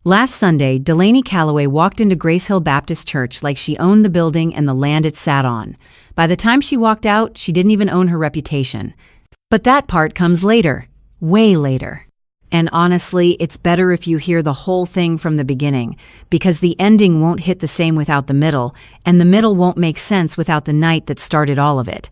Last Sunday, Delaney Calloway walked into Grace Hill Baptist Church like she owned the building and the land it sat on. By the time she walked out, she didn't even own her reputation. But that part comes later, way later. And honestly, it's better if you hear the whole thing from the beginning, because the ending won't hit the same without the middle, and the middle won't make sense without the night that started all of it.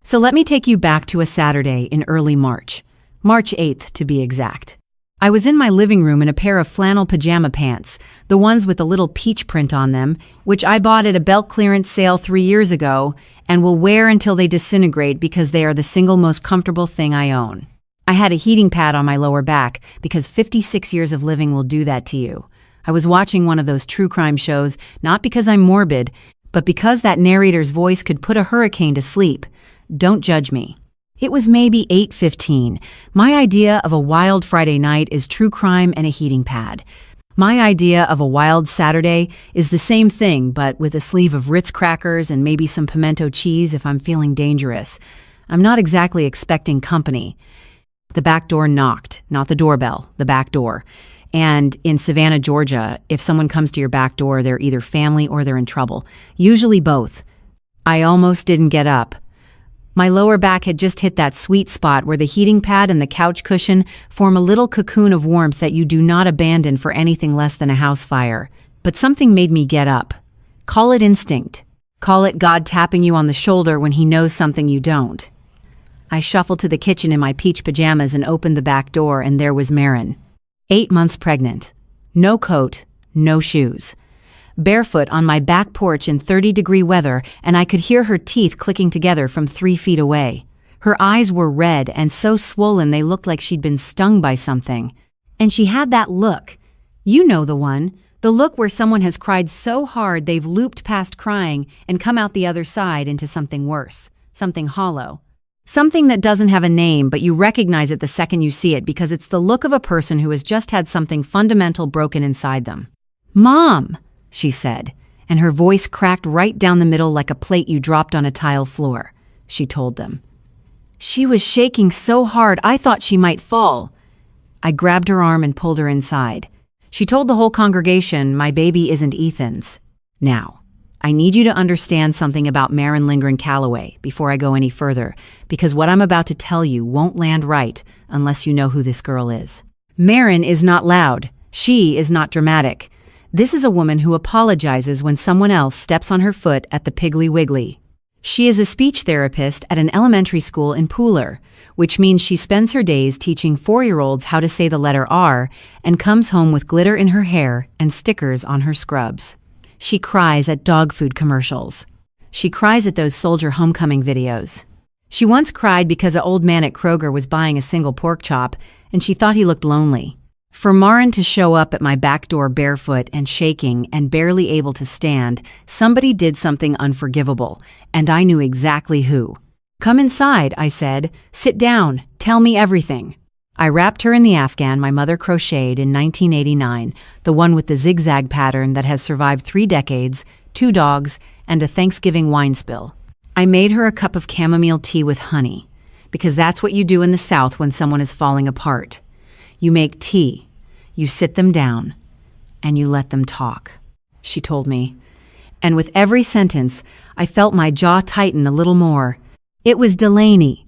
So let me take you back to a Saturday in early March. March 8th, to be exact. I was in my living room in a pair of flannel pajama pants, the ones with the little peach print on them, which I bought at a belt clearance sale 3 years ago and will wear until they disintegrate because they are the single most comfortable thing I own. I had a heating pad on my lower back because 56 years of living will do that to you. I was watching one of those true crime shows, not because I'm morbid, but because that narrator's voice could put a hurricane to sleep. Don't judge me. It was maybe 8:15. My idea of a wild Friday night is true crime and a heating pad. My idea of a wild Saturday is the same thing, but with a sleeve of Ritz crackers and maybe some pimento cheese if I'm feeling dangerous. I'm not exactly expecting company. The back door knocked, not the doorbell, the back door. And in Savannah, Georgia, if someone comes to your back door, they're either family or they're in trouble. Usually both. I almost didn't get up. My lower back had just hit that sweet spot where the heating pad and the couch cushion form a little cocoon of warmth that you do not abandon for anything less than a house fire. But something made me get up. Call it instinct. Call it God tapping you on the shoulder when he knows something you don't. I shuffled to the kitchen in my peach pajamas and opened the back door, and there was Marin. 8 months pregnant. No coat, no shoes. Barefoot on my back porch in 30-degree weather, and I could hear her teeth clicking together from 3 feet away. Her eyes were red and so swollen they looked like she'd been stung by something. And she had that look. You know the one. The look where someone has cried so hard they've looped past crying and come out the other side into something worse, something hollow. Something that doesn't have a name, but you recognize it the second you see it because it's the look of a person who has just had something fundamental broken inside them. "Mom!" she said, and her voice cracked right down the middle like a plate you dropped on a tile floor, she told them. She was shaking so hard I thought she might fall. I grabbed her arm and pulled her inside. She told the whole congregation, "My baby isn't Ethan's." Now, I need you to understand something about Marin Lindgren Calloway before I go any further, because what I'm about to tell you won't land right unless you know who this girl is. Marin is not loud. She is not dramatic. This is a woman who apologizes when someone else steps on her foot at the Piggly Wiggly. She is a speech therapist at an elementary school in Pooler, which means she spends her days teaching 4-year-olds how to say the letter R and comes home with glitter in her hair and stickers on her scrubs. She cries at dog food commercials. She cries at those soldier homecoming videos. She once cried because an old man at Kroger was buying a single pork chop, and she thought he looked lonely. For Marin to show up at my back door barefoot and shaking and barely able to stand, somebody did something unforgivable, and I knew exactly who. "Come inside," I said. "Sit down. Tell me everything." I wrapped her in the Afghan my mother crocheted in 1989, the one with the zigzag pattern that has survived 3 decades, 2 dogs, and a Thanksgiving wine spill. I made her a cup of chamomile tea with honey, because that's what you do in the South when someone is falling apart. You make tea, you sit them down, and you let them talk, she told me. And with every sentence, I felt my jaw tighten a little more. It was Delaney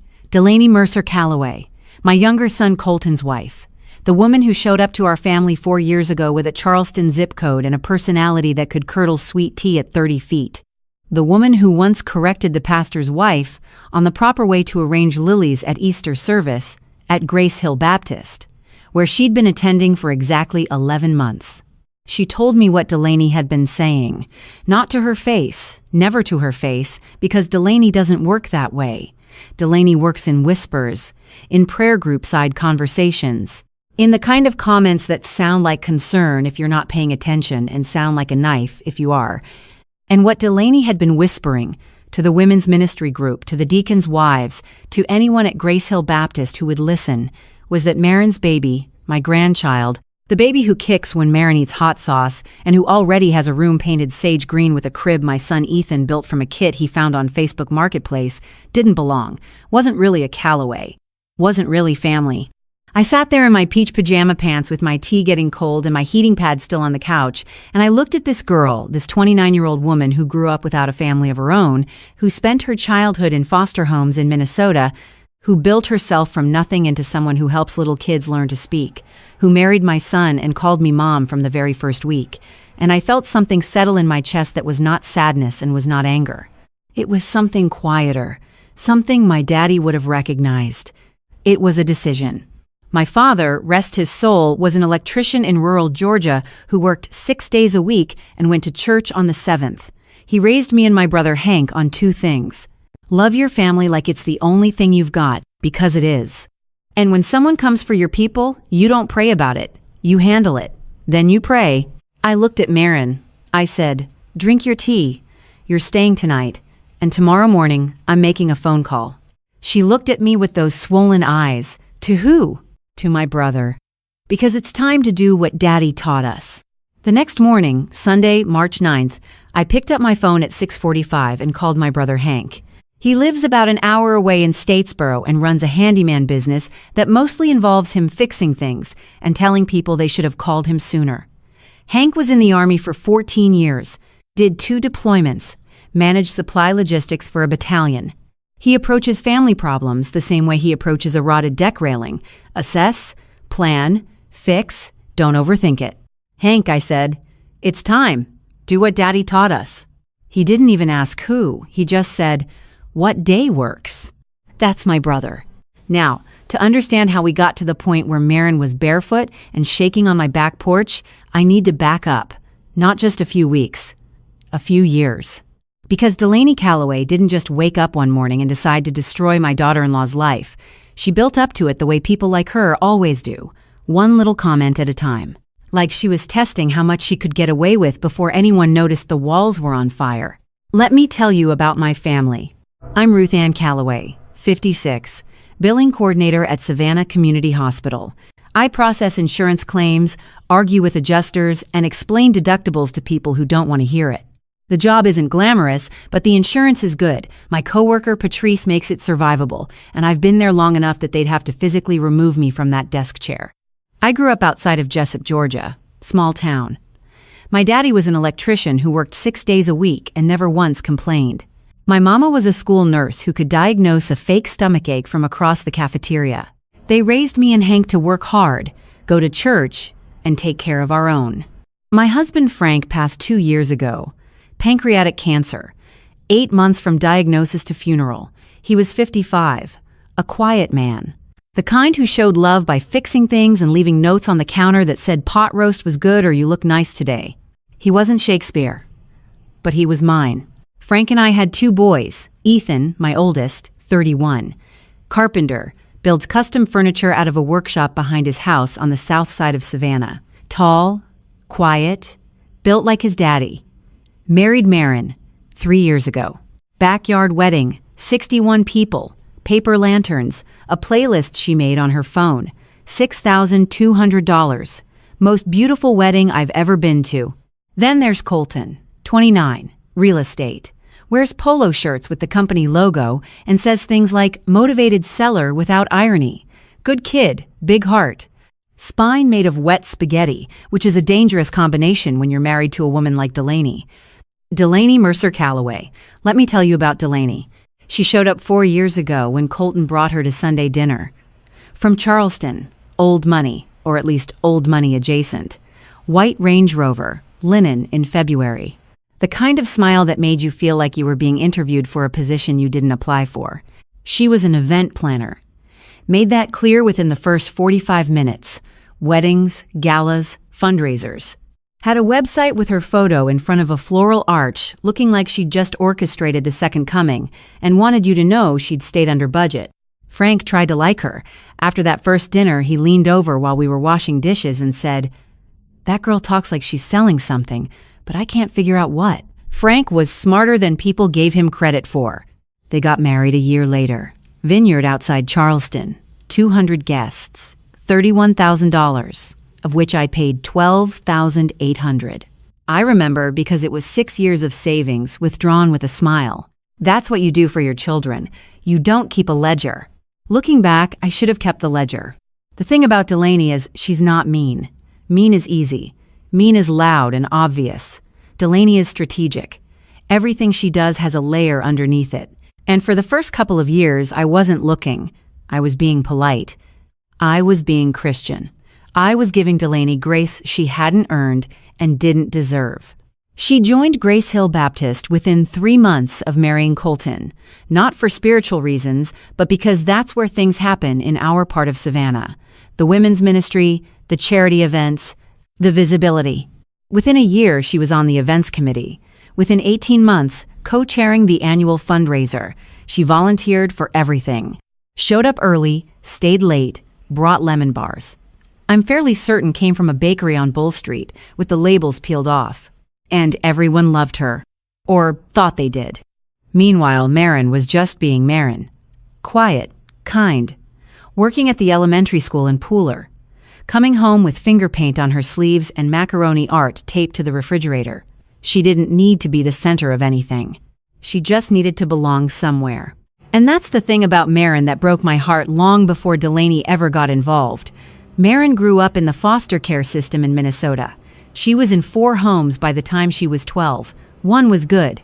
Mercer Calloway, my younger son Colton's wife, the woman who showed up to our family 4 years ago with a Charleston zip code and a personality that could curdle sweet tea at 30 feet. The woman who once corrected the pastor's wife on the proper way to arrange lilies at Easter service at Grace Hill Baptist, where she'd been attending for exactly 11 months. She told me what Delaney had been saying, not to her face, never to her face, because Delaney doesn't work that way. Delaney works in whispers, in prayer group-side conversations, in the kind of comments that sound like concern if you're not paying attention and sound like a knife if you are. And what Delaney had been whispering to the women's ministry group, to the deacons' wives, to anyone at Grace Hill Baptist who would listen, was that Marin's baby, my grandchild, the baby who kicks when Marin eats hot sauce and who already has a room painted sage green with a crib my son Ethan built from a kit he found on Facebook Marketplace, didn't belong, wasn't really a Calloway, wasn't really family. I sat there in my peach pajama pants with my tea getting cold and my heating pad still on the couch, and I looked at this girl, this 29-year-old woman who grew up without a family of her own, who spent her childhood in foster homes in Minnesota, who built herself from nothing into someone who helps little kids learn to speak, who married my son and called me mom from the very first week. And I felt something settle in my chest that was not sadness and was not anger. It was something quieter, something my daddy would have recognized. It was a decision. My father, rest his soul, was an electrician in rural Georgia who worked 6 days a week and went to church on the 7th. He raised me and my brother Hank on 2 things. Love your family like it's the only thing you've got, because it is. And when someone comes for your people, you don't pray about it. You handle it. Then you pray. I looked at Marin. I said, "Drink your tea. You're staying tonight. And tomorrow morning, I'm making a phone call." She looked at me with those swollen eyes. To who? To my brother. Because it's time to do what Daddy taught us. The next morning, Sunday, March 9th, I picked up my phone at 6:45 and called my brother Hank. He lives about an hour away in Statesboro and runs a handyman business that mostly involves him fixing things and telling people they should have called him sooner. Hank was in the Army for 14 years, did 2 deployments, managed supply logistics for a battalion. He approaches family problems the same way he approaches a rotted deck railing. Assess, plan, fix, don't overthink it. "Hank," I said, "it's time. Do what Daddy taught us." He didn't even ask who. He just said, "What day works?" That's my brother. Now, to understand how we got to the point where Marin was barefoot and shaking on my back porch, I need to back up. Not just a few weeks. A few years. Because Delaney Calloway didn't just wake up one morning and decide to destroy my daughter-in-law's life. She built up to it the way people like her always do, one little comment at a time. Like she was testing how much she could get away with before anyone noticed the walls were on fire. Let me tell you about my family. I'm Ruth Ann Calloway, 56, billing coordinator at Savannah Community Hospital. I process insurance claims, argue with adjusters, and explain deductibles to people who don't want to hear it. The job isn't glamorous, but the insurance is good. My coworker Patrice makes it survivable, and I've been there long enough that they'd have to physically remove me from that desk chair. I grew up outside of Jessup, Georgia, small town. My daddy was an electrician who worked 6 days a week and never once complained. My mama was a school nurse who could diagnose a fake stomachache from across the cafeteria. They raised me and Hank to work hard, go to church, and take care of our own. My husband Frank passed 2 years ago. Pancreatic cancer. 8 months from diagnosis to funeral. He was 55. A quiet man. The kind who showed love by fixing things and leaving notes on the counter that said pot roast was good or you look nice today. He wasn't Shakespeare. But he was mine. Frank and I had 2 boys. Ethan, my oldest, 31. Carpenter. Builds custom furniture out of a workshop behind his house on the south side of Savannah. Tall. Quiet. Built like his daddy. Married Marin, 3 years ago. Backyard wedding, 61 people, paper lanterns, a playlist she made on her phone, $6,200. Most beautiful wedding I've ever been to. Then there's Colton, 29, real estate. Wears polo shirts with the company logo and says things like motivated seller without irony. Good kid, big heart. Spine made of wet spaghetti, which is a dangerous combination when you're married to a woman like Delaney. Delaney Mercer Calloway. Let me tell you about Delaney. She showed up 4 years ago when Colton brought her to Sunday dinner. From Charleston, old money, or at least old money adjacent. White Range Rover, linen in February. The kind of smile that made you feel like you were being interviewed for a position you didn't apply for. She was an event planner. Made that clear within the first 45 minutes. Weddings, galas, fundraisers. Had a website with her photo in front of a floral arch looking like she'd just orchestrated the second coming and wanted you to know she'd stayed under budget. Frank tried to like her. After that first dinner, he leaned over while we were washing dishes and said, "That girl talks like she's selling something, but I can't figure out what." Frank was smarter than people gave him credit for. They got married a year later. Vineyard outside Charleston. 200 guests. $31,000. Of which I paid $12,800. I remember because it was 6 years of savings withdrawn with a smile. That's what you do for your children. You don't keep a ledger. Looking back, I should have kept the ledger. The thing about Delaney is she's not mean. Mean is easy. Mean is loud and obvious. Delaney is strategic. Everything she does has a layer underneath it. And for the first couple of years, I wasn't looking. I was being polite. I was being Christian. I was giving Delaney grace she hadn't earned and didn't deserve. She joined Grace Hill Baptist within 3 months of marrying Colton, not for spiritual reasons, but because that's where things happen in our part of Savannah. The women's ministry, the charity events, the visibility. Within a year, she was on the events committee. Within 18 months, co-chairing the annual fundraiser. She volunteered for everything. Showed up early, stayed late, brought lemon bars. I'm fairly certain came from a bakery on Bull Street, with the labels peeled off. And everyone loved her. Or thought they did. Meanwhile, Marin was just being Marin. Quiet, kind. Working at the elementary school in Pooler. Coming home with finger paint on her sleeves and macaroni art taped to the refrigerator. She didn't need to be the center of anything. She just needed to belong somewhere. And that's the thing about Marin that broke my heart long before Delaney ever got involved. Marin grew up in the foster care system in Minnesota. She was in 4 homes by the time she was 12. One was good.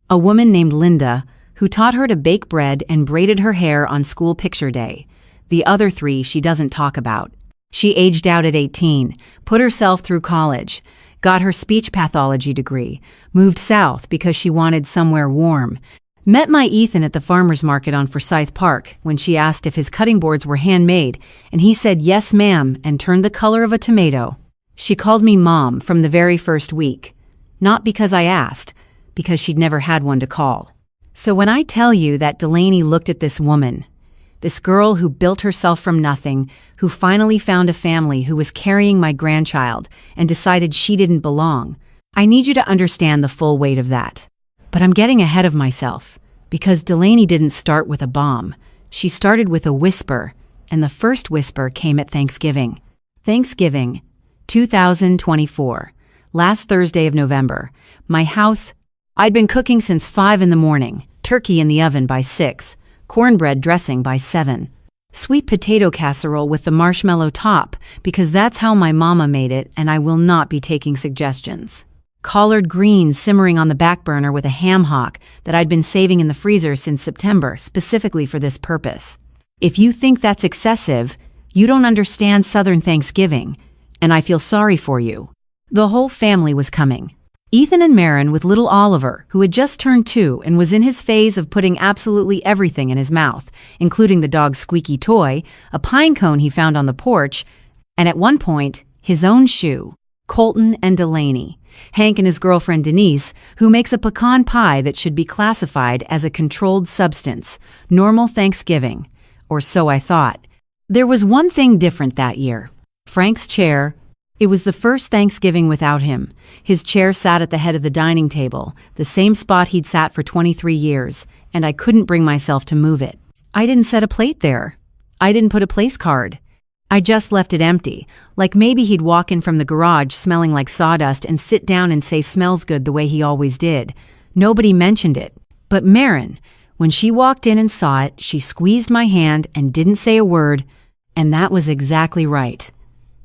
A woman named Linda, who taught her to bake bread and braided her hair on school picture day. The other 3 she doesn't talk about. She aged out at 18, put herself through college, got her speech pathology degree, moved south because she wanted somewhere warm. Met my Ethan at the farmer's market on Forsyth Park when she asked if his cutting boards were handmade, and he said yes ma'am and turned the color of a tomato. She called me Mom from the very first week. Not because I asked, because she'd never had one to call. So when I tell you that Delaney looked at this woman, this girl who built herself from nothing, who finally found a family who was carrying my grandchild and decided she didn't belong, I need you to understand the full weight of that. But I'm getting ahead of myself, because Delaney didn't start with a bomb. She started with a whisper, and the first whisper came at Thanksgiving. Thanksgiving, 2024, last Thursday of November. My house, I'd been cooking since 5 in the morning, turkey in the oven by 6, cornbread dressing by 7, sweet potato casserole with the marshmallow top, because that's how my mama made it and I will not be taking suggestions. Collard greens simmering on the back burner with a ham hock that I'd been saving in the freezer since September specifically for this purpose. If you think that's excessive, you don't understand Southern Thanksgiving, and I feel sorry for you. The whole family was coming. Ethan and Marin with little Oliver, who had just turned 2 and was in his phase of putting absolutely everything in his mouth, including the dog's squeaky toy, a pine cone he found on the porch, and at one point, his own shoe. Colton and Delaney. Hank and his girlfriend Denise, who makes a pecan pie that should be classified as a controlled substance. Normal Thanksgiving. Or so I thought. There was one thing different that year. Frank's chair. It was the first Thanksgiving without him. His chair sat at the head of the dining table, the same spot he'd sat for 23 years, and I couldn't bring myself to move it. I didn't set a plate there. I didn't put a place card. I just left it empty, like maybe he'd walk in from the garage smelling like sawdust and sit down and say smells good the way he always did. Nobody mentioned it. But Marin, when she walked in and saw it, she squeezed my hand and didn't say a word, and that was exactly right.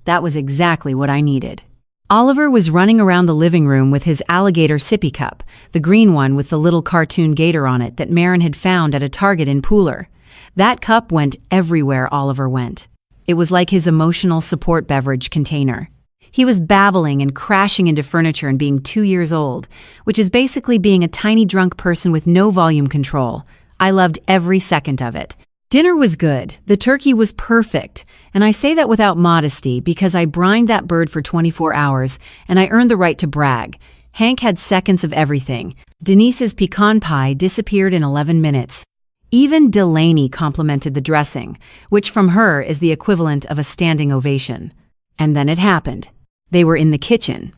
That was exactly what I needed. Oliver was running around the living room with his alligator sippy cup, the green one with the little cartoon gator on it that Marin had found at a Target in Pooler. That cup went everywhere Oliver went. It was like his emotional support beverage container. He was babbling and crashing into furniture and being 2 years old, which is basically being a tiny drunk person with no volume control. I loved every second of it. Dinner was good. The turkey was perfect. And I say that without modesty because I brined that bird for 24 hours and I earned the right to brag. Hank had seconds of everything. Denise's pecan pie disappeared in 11 minutes. Even Delaney complimented the dressing, which from her is the equivalent of a standing ovation. And then it happened. They were in the kitchen.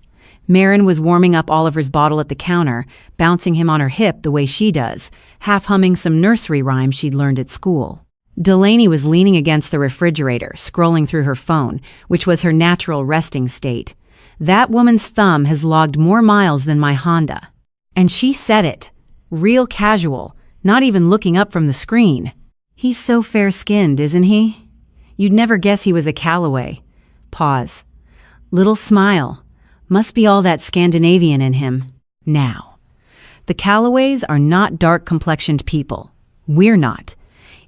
Marin was warming up Oliver's bottle at the counter, bouncing him on her hip the way she does, half humming some nursery rhyme she'd learned at school. Delaney was leaning against the refrigerator, scrolling through her phone, which was her natural resting state. That woman's thumb has logged more miles than my Honda. And she said it. Real casual, not even looking up from the screen. He's so fair-skinned, isn't he? You'd never guess he was a Calloway. Pause. Little smile. Must be all that Scandinavian in him. Now, the Calloways are not dark-complexioned people. We're not.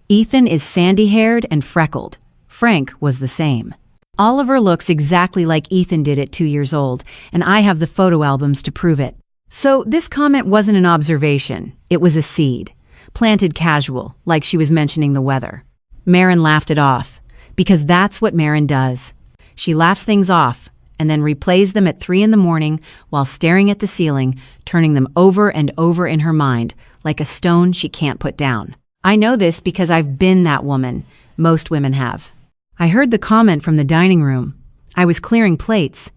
Ethan is sandy-haired and freckled. Frank was the same. Oliver looks exactly like Ethan did at 2 years old, and I have the photo albums to prove it. So this comment wasn't an observation. It was a seed. Planted casual, like she was mentioning the weather. Maren laughed it off, because that's what Maren does. She laughs things off, and then replays them at 3 in the morning while staring at the ceiling, turning them over and over in her mind, like a stone she can't put down. I know this because I've been that woman. Most women have. I heard the comment from the dining room. I was clearing plates,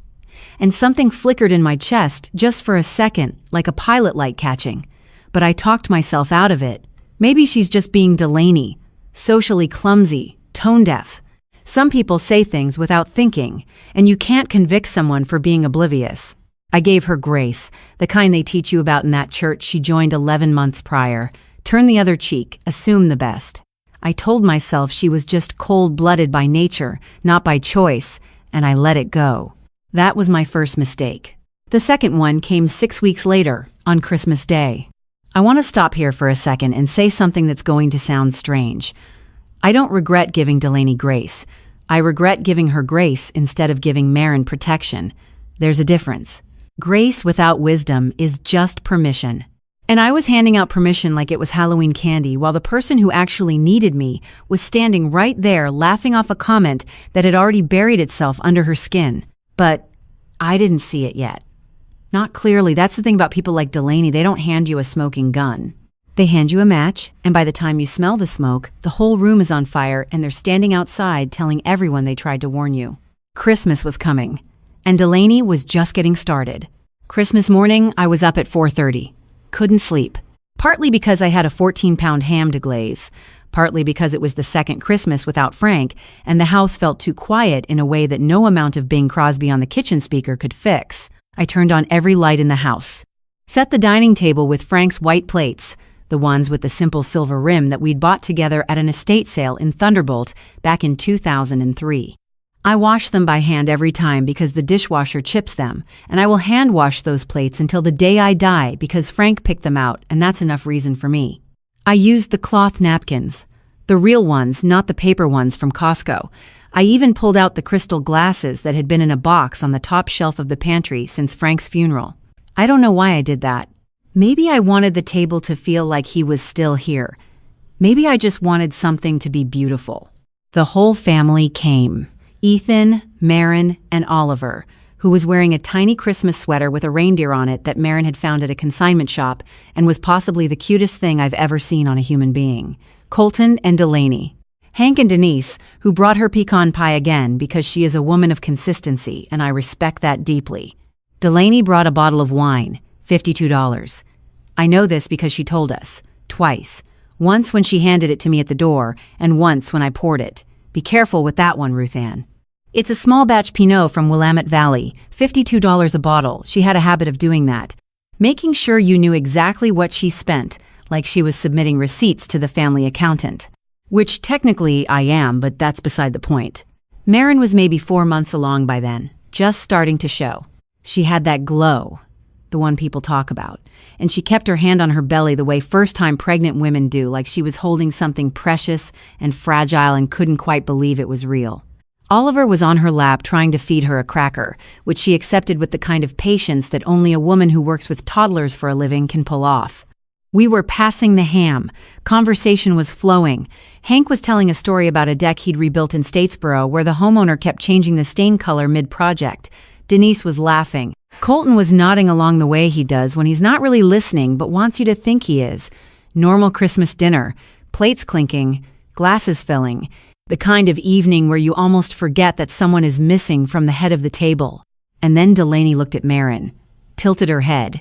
and something flickered in my chest just for a second, like a pilot light catching. But I talked myself out of it. Maybe she's just being Delaney, socially clumsy, tone-deaf. Some people say things without thinking, and you can't convict someone for being oblivious. I gave her grace, the kind they teach you about in that church she joined 11 months prior. Turn the other cheek, assume the best. I told myself she was just cold-blooded by nature, not by choice, and I let it go. That was my first mistake. The second one came 6 weeks later, on Christmas Day. I want to stop here for a second and say something that's going to sound strange. I don't regret giving Delaney grace. I regret giving her grace instead of giving Maren protection. There's a difference. Grace without wisdom is just permission. And I was handing out permission like it was Halloween candy while the person who actually needed me was standing right there laughing off a comment that had already buried itself under her skin. But I didn't see it yet. Not clearly. That's the thing about people like Delaney. They don't hand you a smoking gun. They hand you a match, and by the time you smell the smoke, the whole room is on fire and they're standing outside telling everyone they tried to warn you. Christmas was coming, and Delaney was just getting started. Christmas morning, I was up at 4:30. Couldn't sleep. Partly because I had a 14-pound ham to glaze, partly because it was the second Christmas without Frank, and the house felt too quiet in a way that no amount of Bing Crosby on the kitchen speaker could fix. I turned on every light in the house. Set the dining table with Frank's white plates, the ones with the simple silver rim that we'd bought together at an estate sale in Thunderbolt back in 2003. I wash them by hand every time because the dishwasher chips them, and I will hand wash those plates until the day I die because Frank picked them out, and that's enough reason for me. I used the cloth napkins, the real ones, not the paper ones from Costco. I even pulled out the crystal glasses that had been in a box on the top shelf of the pantry since Frank's funeral. I don't know why I did that. Maybe I wanted the table to feel like he was still here. Maybe I just wanted something to be beautiful. The whole family came. Ethan, Maren, and Oliver, who was wearing a tiny Christmas sweater with a reindeer on it that Maren had found at a consignment shop and was possibly the cutest thing I've ever seen on a human being. Colton and Delaney. Hank and Denise, who brought her pecan pie again because she is a woman of consistency, and I respect that deeply. Delaney brought a bottle of wine, $52. I know this because she told us, twice. Once when she handed it to me at the door, and once when I poured it. Be careful with that one, Ruth Ann. It's a small batch Pinot from Willamette Valley, $52 a bottle. She had a habit of doing that. Making sure you knew exactly what she spent, like she was submitting receipts to the family accountant. Which technically I am, but that's beside the point. Maren was maybe 4 months along by then, just starting to show. She had that glow, the one people talk about, and she kept her hand on her belly the way first-time pregnant women do, like she was holding something precious and fragile and couldn't quite believe it was real. Oliver was on her lap trying to feed her a cracker, which she accepted with the kind of patience that only a woman who works with toddlers for a living can pull off. We were passing the ham. Conversation was flowing. Hank was telling a story about a deck he'd rebuilt in Statesboro where the homeowner kept changing the stain color mid-project. Denise was laughing. Colton was nodding along the way he does when he's not really listening but wants you to think he is. Normal Christmas dinner, plates clinking, glasses filling, the kind of evening where you almost forget that someone is missing from the head of the table. And then Delaney looked at Maren, tilted her head.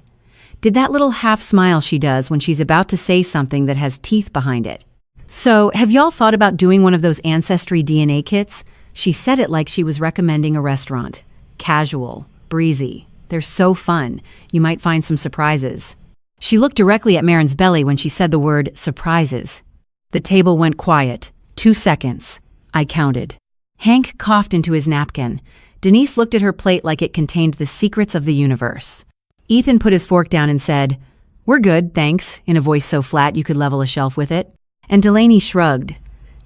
Did that little half smile she does when she's about to say something that has teeth behind it. So, have y'all thought about doing one of those Ancestry DNA kits? She said it like she was recommending a restaurant. Casual, breezy. They're so fun. You might find some surprises. She looked directly at Maren's belly when she said the word surprises. The table went quiet. 2 seconds. I counted. Hank coughed into his napkin. Denise looked at her plate like it contained the secrets of the universe. Ethan put his fork down and said, "We're good, thanks," in a voice so flat you could level a shelf with it. And Delaney shrugged.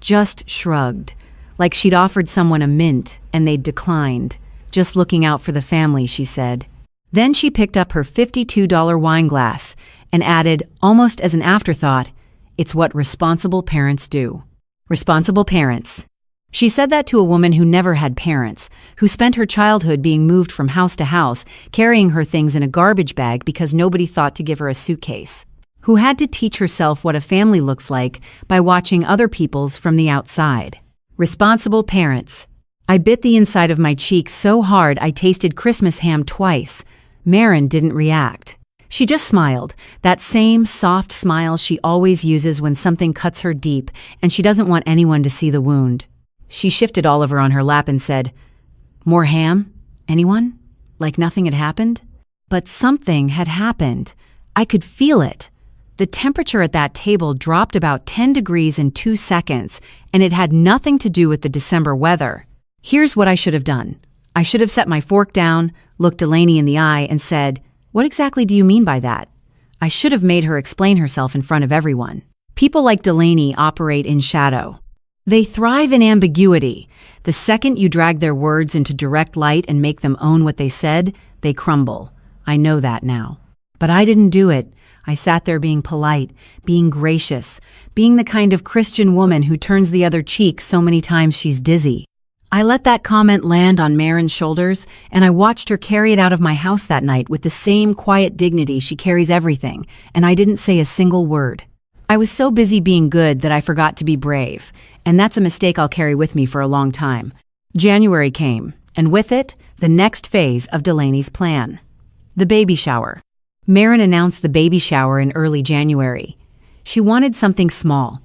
Just shrugged. Like she'd offered someone a mint and they'd declined. "Just looking out for the family," she said. Then she picked up her $52 wine glass and added, almost as an afterthought, "It's what responsible parents do." Responsible parents. She said that to a woman who never had parents, who spent her childhood being moved from house to house, carrying her things in a garbage bag because nobody thought to give her a suitcase, who had to teach herself what a family looks like by watching other people's from the outside. Responsible parents. I bit the inside of my cheek so hard I tasted Christmas ham twice. Maren didn't react. She just smiled, that same soft smile she always uses when something cuts her deep and she doesn't want anyone to see the wound. She shifted Oliver on her lap and said, "More ham? Anyone?" Like nothing had happened. But something had happened. I could feel it. The temperature at that table dropped about 10 degrees in 2 seconds, and it had nothing to do with the December weather. Here's what I should have done. I should have set my fork down, looked Delaney in the eye, and said, "What exactly do you mean by that?" I should have made her explain herself in front of everyone. People like Delaney operate in shadow. They thrive in ambiguity. The second you drag their words into direct light and make them own what they said, they crumble. I know that now. But I didn't do it. I sat there being polite, being gracious, being the kind of Christian woman who turns the other cheek so many times she's dizzy. I let that comment land on Maren's shoulders, and I watched her carry it out of my house that night with the same quiet dignity she carries everything, and I didn't say a single word. I was so busy being good that I forgot to be brave, and that's a mistake I'll carry with me for a long time. January came, and with it, the next phase of Delaney's plan. The baby shower. Maren announced the baby shower in early January. She wanted something small.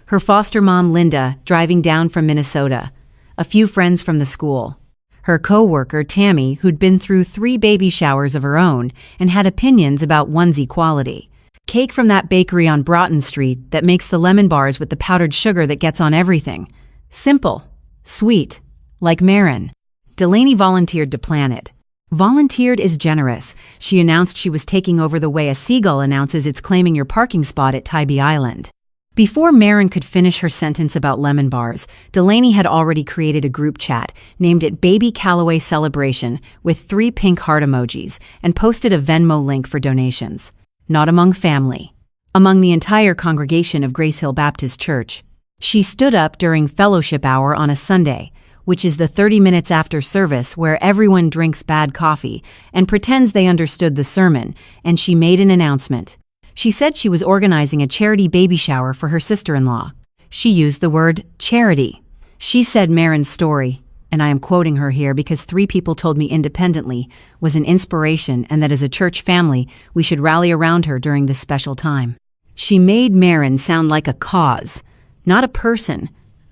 Her foster mom, Linda, driving down from Minnesota. A few friends from the school. Her co-worker, Tammy, who'd been through 3 baby showers of her own and had opinions about one's equality. Cake from that bakery on Broughton Street that makes the lemon bars with the powdered sugar that gets on everything. Simple. Sweet. Like Maren. Delaney volunteered to plan it. Volunteered is generous. She announced she was taking over the way a seagull announces it's claiming your parking spot at Tybee Island. Before Maren could finish her sentence about lemon bars, Delaney had already created a group chat, named it Baby Calloway Celebration, with 3 pink heart emojis, and posted a Venmo link for donations. Not among family. Among the entire congregation of Grace Hill Baptist Church. She stood up during fellowship hour on a Sunday, which is the 30 minutes after service where everyone drinks bad coffee and pretends they understood the sermon, and she made an announcement. She said she was organizing a charity baby shower for her sister-in-law. She used the word charity. She said Maren's story, and I am quoting her here because 3 people told me independently, was an inspiration and that as a church family, we should rally around her during this special time. She made Maren sound like a cause, not a person,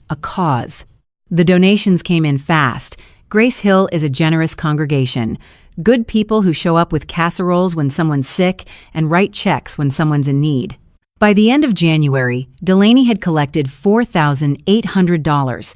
a cause. The donations came in fast. Grace Hill is a generous congregation. Good people who show up with casseroles when someone's sick and write checks when someone's in need. By the end of January, Delaney had collected $4,800.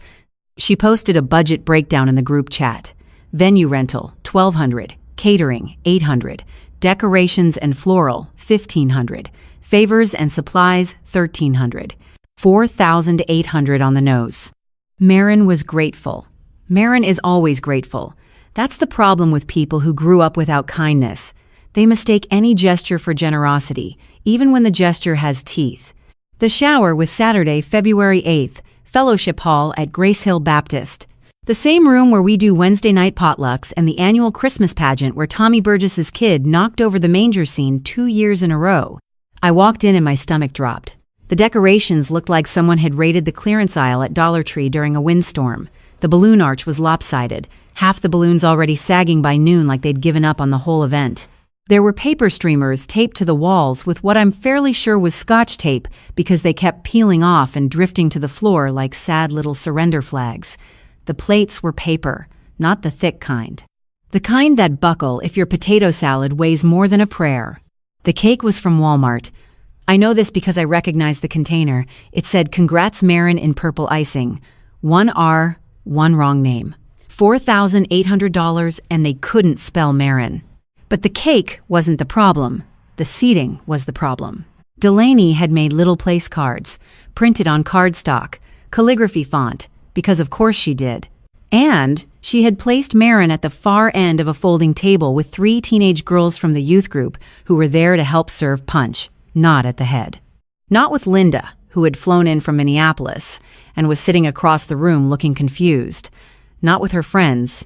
She posted a budget breakdown in the group chat. Venue rental, $1,200. Catering, $800. Decorations and floral, $1,500. Favors and supplies, $1,300. $4,800 on the nose. Maren was grateful. Maren is always grateful. That's the problem with people who grew up without kindness. They mistake any gesture for generosity, even when the gesture has teeth. The shower was Saturday, February 8th, Fellowship Hall at Grace Hill Baptist. The same room where we do Wednesday night potlucks and the annual Christmas pageant where Tommy Burgess's kid knocked over the manger scene 2 years in a row. I walked in and my stomach dropped. The decorations looked like someone had raided the clearance aisle at Dollar Tree during a windstorm. The balloon arch was lopsided, half the balloons already sagging by noon like they'd given up on the whole event. There were paper streamers taped to the walls with what I'm fairly sure was Scotch tape because they kept peeling off and drifting to the floor like sad little surrender flags. The plates were paper, not the thick kind. The kind that buckle if your potato salad weighs more than a prayer. The cake was from Walmart. I know this because I recognized the container. It said, "Congrats Maren" in purple icing. One R, one wrong name. $4,800, and they couldn't spell Marin. But the cake wasn't the problem. The seating was the problem. Delaney had made little place cards, printed on cardstock, calligraphy font, because of course she did. And she had placed Marin at the far end of a folding table with 3 teenage girls from the youth group who were there to help serve punch, not at the head. Not with Linda, who had flown in from Minneapolis and was sitting across the room looking confused. Not with her friends.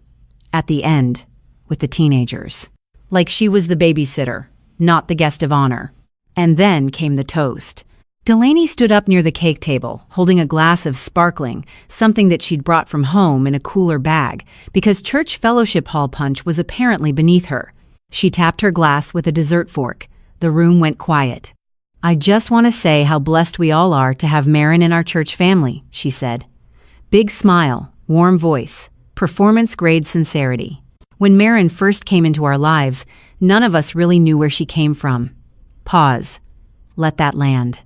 At the end, with the teenagers. Like she was the babysitter, not the guest of honor. And then came the toast. Delaney stood up near the cake table, holding a glass of sparkling, something that she'd brought from home in a cooler bag, because church fellowship hall punch was apparently beneath her. She tapped her glass with a dessert fork. The room went quiet. "I just want to say how blessed we all are to have Marin in our church family," she said. Big smile, warm voice, performance-grade sincerity. When Marin first came into our lives, none of us really knew where she came from. Pause. Let that land.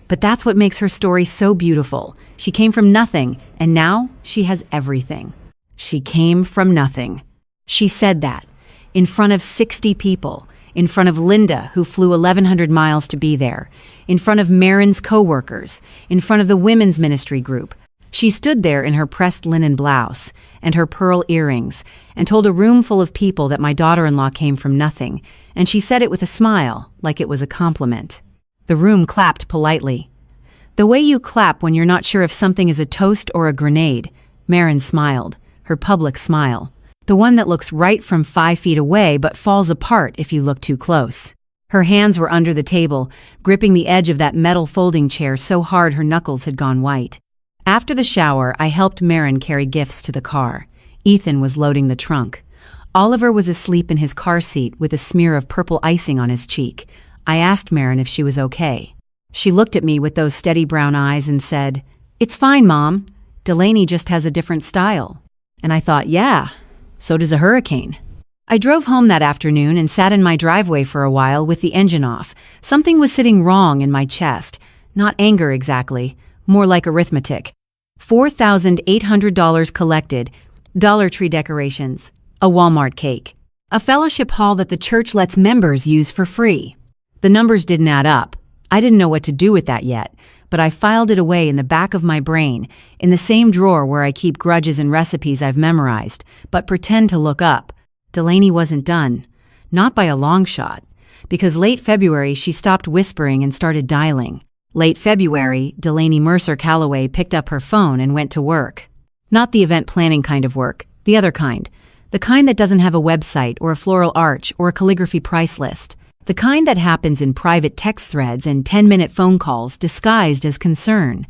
But that's what makes her story so beautiful. She came from nothing, and now she has everything. She came from nothing. She said that, in front of 60 people, in front of Linda, who flew 1,100 miles to be there, in front of Marin's co-workers, in front of the women's ministry group. She stood there in her pressed linen blouse and her pearl earrings and told a room full of people that my daughter-in-law came from nothing, and she said it with a smile, like it was a compliment. The room clapped politely. The way you clap when you're not sure if something is a toast or a grenade. Marin smiled, her public smile. The one that looks right from 5 feet away but falls apart if you look too close. Her hands were under the table, gripping the edge of that metal folding chair so hard her knuckles had gone white. After the shower, I helped Marin carry gifts to the car. Ethan was loading the trunk. Oliver was asleep in his car seat with a smear of purple icing on his cheek. I asked Marin if she was okay. She looked at me with those steady brown eyes and said, "It's fine, Mom. Delaney just has a different style." And I thought, yeah, so does a hurricane. I drove home that afternoon and sat in my driveway for a while with the engine off. Something was sitting wrong in my chest. Not anger exactly, more like arithmetic. $4,800 collected, Dollar Tree decorations, a Walmart cake, a fellowship hall that the church lets members use for free. The numbers didn't add up. I didn't know what to do with that yet, but I filed it away in the back of my brain, in the same drawer where I keep grudges and recipes I've memorized, but pretend to look up. Delaney wasn't done. Not by a long shot. Because late February, she stopped whispering and started dialing. Late February, Delaney Mercer Calloway picked up her phone and went to work. Not the event planning kind of work, the other kind. The kind that doesn't have a website or a floral arch or a calligraphy price list. The kind that happens in private text threads and 10-minute phone calls disguised as concern.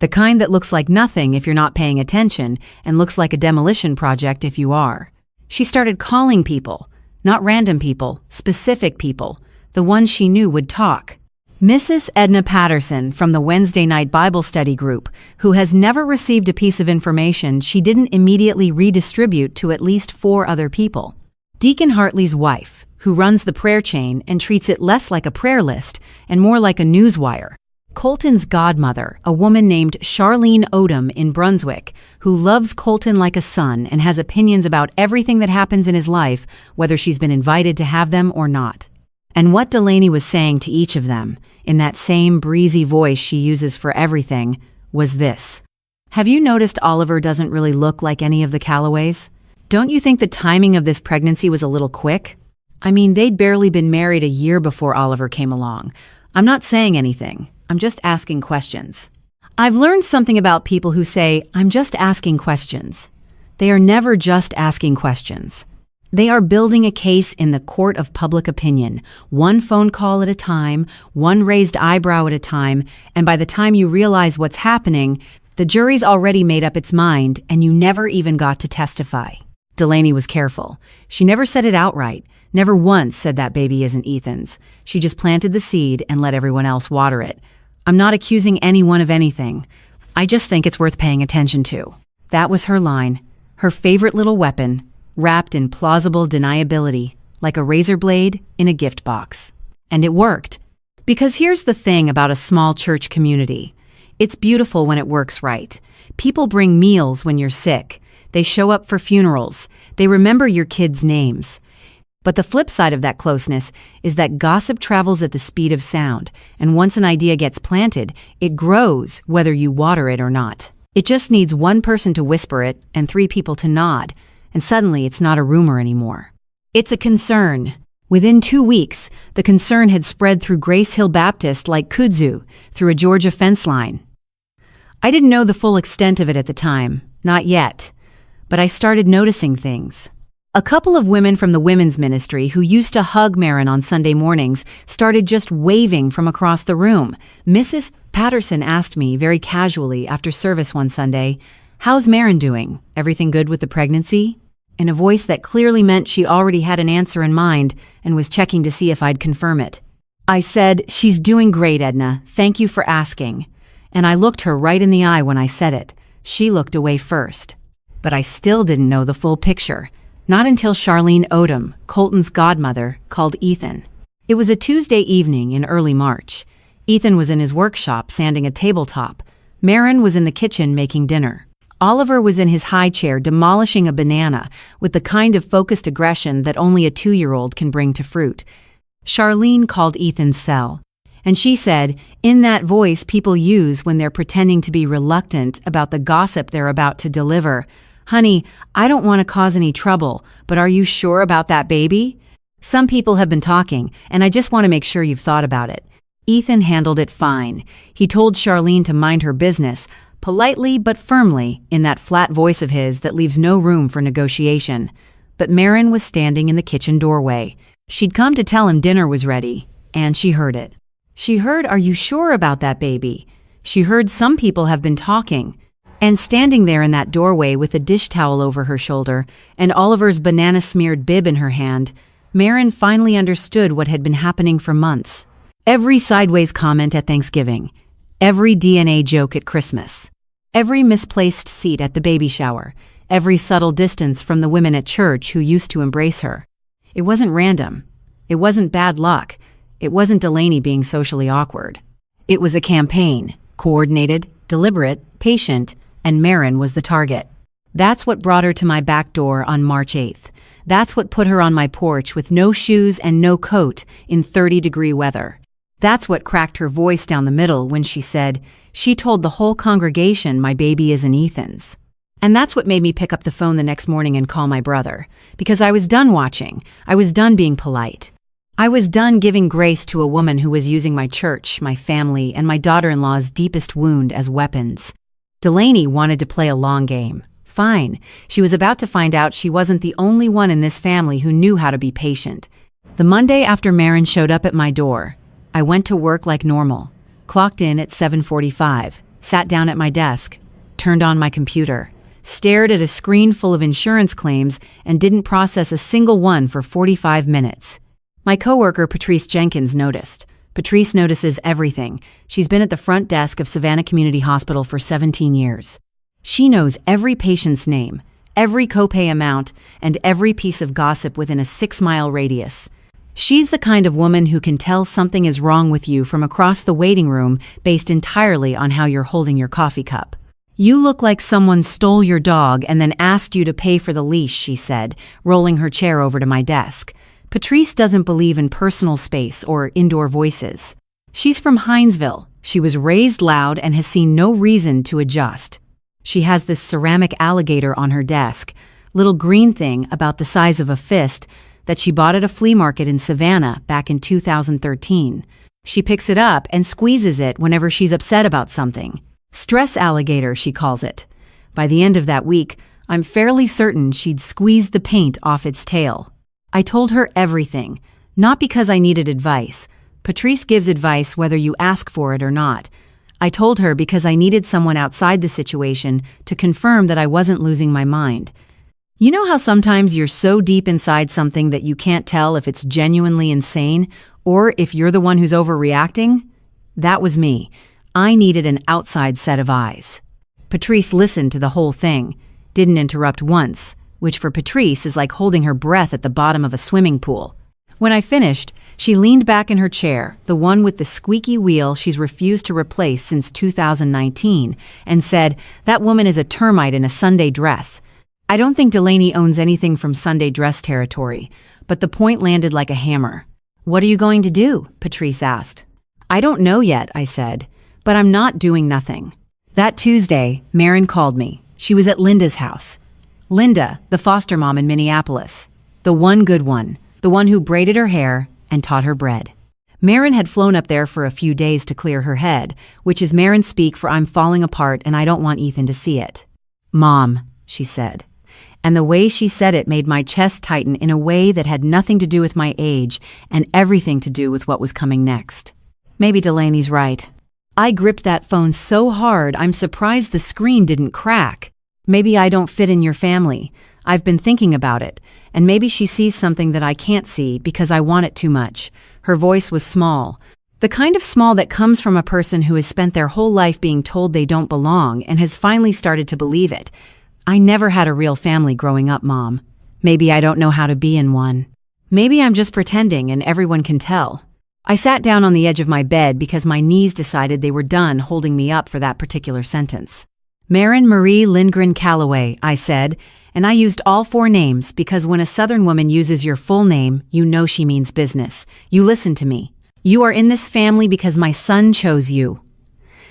The kind that looks like nothing if you're not paying attention and looks like a demolition project if you are. She started calling people, not random people, specific people, the ones she knew would talk. Mrs. Edna Patterson from the Wednesday night Bible study group, who has never received a piece of information she didn't immediately redistribute to at least 4 other people. Deacon Hartley's wife, who runs the prayer chain and treats it less like a prayer list and more like a newswire. Colton's godmother, a woman named Charlene Odom in Brunswick, who loves Colton like a son and has opinions about everything that happens in his life, whether she's been invited to have them or not. And what Delaney was saying to each of them, in that same breezy voice she uses for everything, was this. Have you noticed Oliver doesn't really look like any of the Callaways? Don't you think the timing of this pregnancy was a little quick? I mean, they'd barely been married a year before Oliver came along. I'm not saying anything. I'm just asking questions. I've learned something about people who say, "I'm just asking questions." They are never just asking questions. They are building a case in the court of public opinion, one phone call at a time, one raised eyebrow at a time, and by the time you realize what's happening, the jury's already made up its mind and you never even got to testify. Delaney was careful. She never said it outright, never once said that baby isn't Ethan's. She just planted the seed and let everyone else water it. I'm not accusing anyone of anything. I just think it's worth paying attention to. That was her line, her favorite little weapon, wrapped in plausible deniability, like a razor blade in a gift box. And it worked. Because here's the thing about a small church community. It's beautiful when it works right. People bring meals when you're sick. They show up for funerals. They remember your kids' names. But the flip side of that closeness is that gossip travels at the speed of sound, and once an idea gets planted, it grows whether you water it or not. It just needs one person to whisper it and 3 people to nod, and suddenly it's not a rumor anymore. It's a concern. Within 2 weeks, the concern had spread through Grace Hill Baptist like kudzu through a Georgia fence line. I didn't know the full extent of it at the time, not yet, but I started noticing things. A couple of women from the women's ministry who used to hug Marin on Sunday mornings started just waving from across the room. Mrs. Patterson asked me very casually after service one Sunday, "How's Marin doing? Everything good with the pregnancy?" In a voice that clearly meant she already had an answer in mind and was checking to see if I'd confirm it. I said, "She's doing great, Edna. Thank you for asking." And I looked her right in the eye when I said it. She looked away first. But I still didn't know the full picture. Not until Charlene Odom, Colton's godmother, called Ethan. It was a Tuesday evening in early March. Ethan was in his workshop sanding a tabletop. Marin was in the kitchen making dinner. Oliver was in his high chair demolishing a banana with the kind of focused aggression that only a 2-year-old can bring to fruit. Charlene called Ethan's cell, and she said, in that voice people use when they're pretending to be reluctant about the gossip they're about to deliver, "Honey, I don't want to cause any trouble, but are you sure about that baby? Some people have been talking, and I just want to make sure you've thought about it." Ethan handled it fine. He told Charlene to mind her business, politely but firmly, in that flat voice of his that leaves no room for negotiation. But Marin was standing in the kitchen doorway. She'd come to tell him dinner was ready, and she heard it. She heard, "Are you sure about that baby?" She heard some people have been talking. And standing there in that doorway with a dish towel over her shoulder and Oliver's banana-smeared bib in her hand, Marin finally understood what had been happening for months. Every sideways comment at Thanksgiving, every DNA joke at Christmas, every misplaced seat at the baby shower, every subtle distance from the women at church who used to embrace her. It wasn't random. It wasn't bad luck. It wasn't Delaney being socially awkward. It was a campaign, coordinated, deliberate, patient, and Marin was the target. That's what brought her to my back door on March 8th. That's what put her on my porch with no shoes and no coat in 30-degree weather. That's what cracked her voice down the middle when she said, "She told the whole congregation my baby isn't Ethan's." And that's what made me pick up the phone the next morning and call my brother, because I was done watching. I was done being polite. I was done giving grace to a woman who was using my church, my family, and my daughter-in-law's deepest wound as weapons. Delaney wanted to play a long game. Fine. She was about to find out she wasn't the only one in this family who knew how to be patient. The Monday after Marin showed up at my door, I went to work like normal, clocked in at 7:45, sat down at my desk, turned on my computer, stared at a screen full of insurance claims, and didn't process a single one for 45 minutes. My coworker, Patrice Jenkins, noticed. Patrice notices everything. She's been at the front desk of Savannah Community Hospital for 17 years. She knows every patient's name, every copay amount, and every piece of gossip within a 6-mile radius. She's the kind of woman who can tell something is wrong with you from across the waiting room based entirely on how you're holding your coffee cup. "You look like someone stole your dog and then asked you to pay for the leash," she said, rolling her chair over to my desk. Patrice doesn't believe in personal space or indoor voices. She's from Hinesville. She was raised loud and has seen no reason to adjust. She has this ceramic alligator on her desk, little green thing about the size of a fist that she bought at a flea market in Savannah back in 2013. She picks it up and squeezes it whenever she's upset about something. Stress alligator, she calls it. By the end of that week, I'm fairly certain she'd squeezed the paint off its tail. I told her everything, not because I needed advice. Patrice gives advice whether you ask for it or not. I told her because I needed someone outside the situation to confirm that I wasn't losing my mind. You know how sometimes you're so deep inside something that you can't tell if it's genuinely insane or if you're the one who's overreacting? That was me. I needed an outside set of eyes. Patrice listened to the whole thing, didn't interrupt once, which for Patrice is like holding her breath at the bottom of a swimming pool. When I finished, She leaned back in her chair, the one with the squeaky wheel she's refused to replace since 2019, and said, "That woman is a termite in a Sunday dress." I don't think Delaney owns anything from Sunday dress territory, but the point landed like a hammer. "What are you going to do?" Patrice asked. "I don't know yet," I said, "but I'm not doing nothing." That Tuesday, Marin called me. She was at Linda's house. Linda, the foster mom in Minneapolis. The one good one. The one who braided her hair and taught her bread. Marin had flown up there for a few days to clear her head, which is Marin speak for "I'm falling apart and I don't want Ethan to see it." "Mom," she said. And the way she said it made my chest tighten in a way that had nothing to do with my age and everything to do with what was coming next. Maybe Delaney's right. I gripped that phone so hard I'm surprised the screen didn't crack. Maybe I don't fit in your family. I've been thinking about it, and maybe she sees something that I can't see because I want it too much. Her voice was small. The kind of small that comes from a person who has spent their whole life being told they don't belong and has finally started to believe it. "I never had a real family growing up, Mom. Maybe I don't know how to be in one. Maybe I'm just pretending and everyone can tell." I sat down on the edge of my bed because my knees decided they were done holding me up for that particular sentence. "Marin Marie Lindgren Calloway," I said, and I used all 4 names because when a Southern woman uses your full name, you know she means business. You listen to me. You are in this family because my son chose you.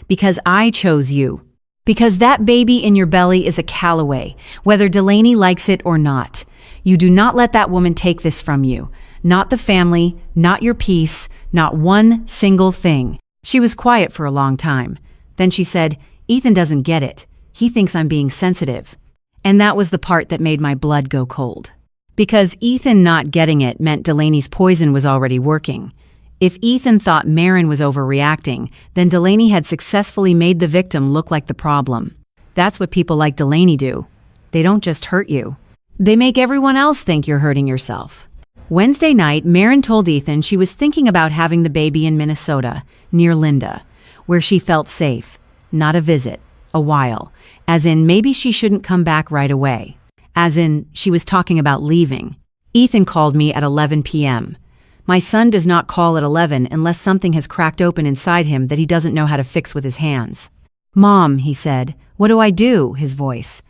Because I chose you. Because that baby in your belly is a Calloway, whether Delaney likes it or not. You do not let that woman take this from you. Not the family, not your peace, not one single thing. She was quiet for a long time. Then she said, "Ethan doesn't get it. He thinks I'm being sensitive." And that was the part that made my blood go cold. Because Ethan not getting it meant Delaney's poison was already working. If Ethan thought Marin was overreacting, then Delaney had successfully made the victim look like the problem. That's what people like Delaney do. They don't just hurt you. They make everyone else think you're hurting yourself. Wednesday night, Marin told Ethan she was thinking about having the baby in Minnesota, near Linda, where she felt safe. Not a visit, a while. As in, maybe she shouldn't come back right away. As in, she was talking about leaving. Ethan called me at 11 p.m. My son does not call at 11 unless something has cracked open inside him that he doesn't know how to fix with his hands. "Mom," he said, "what do I do?" His voice.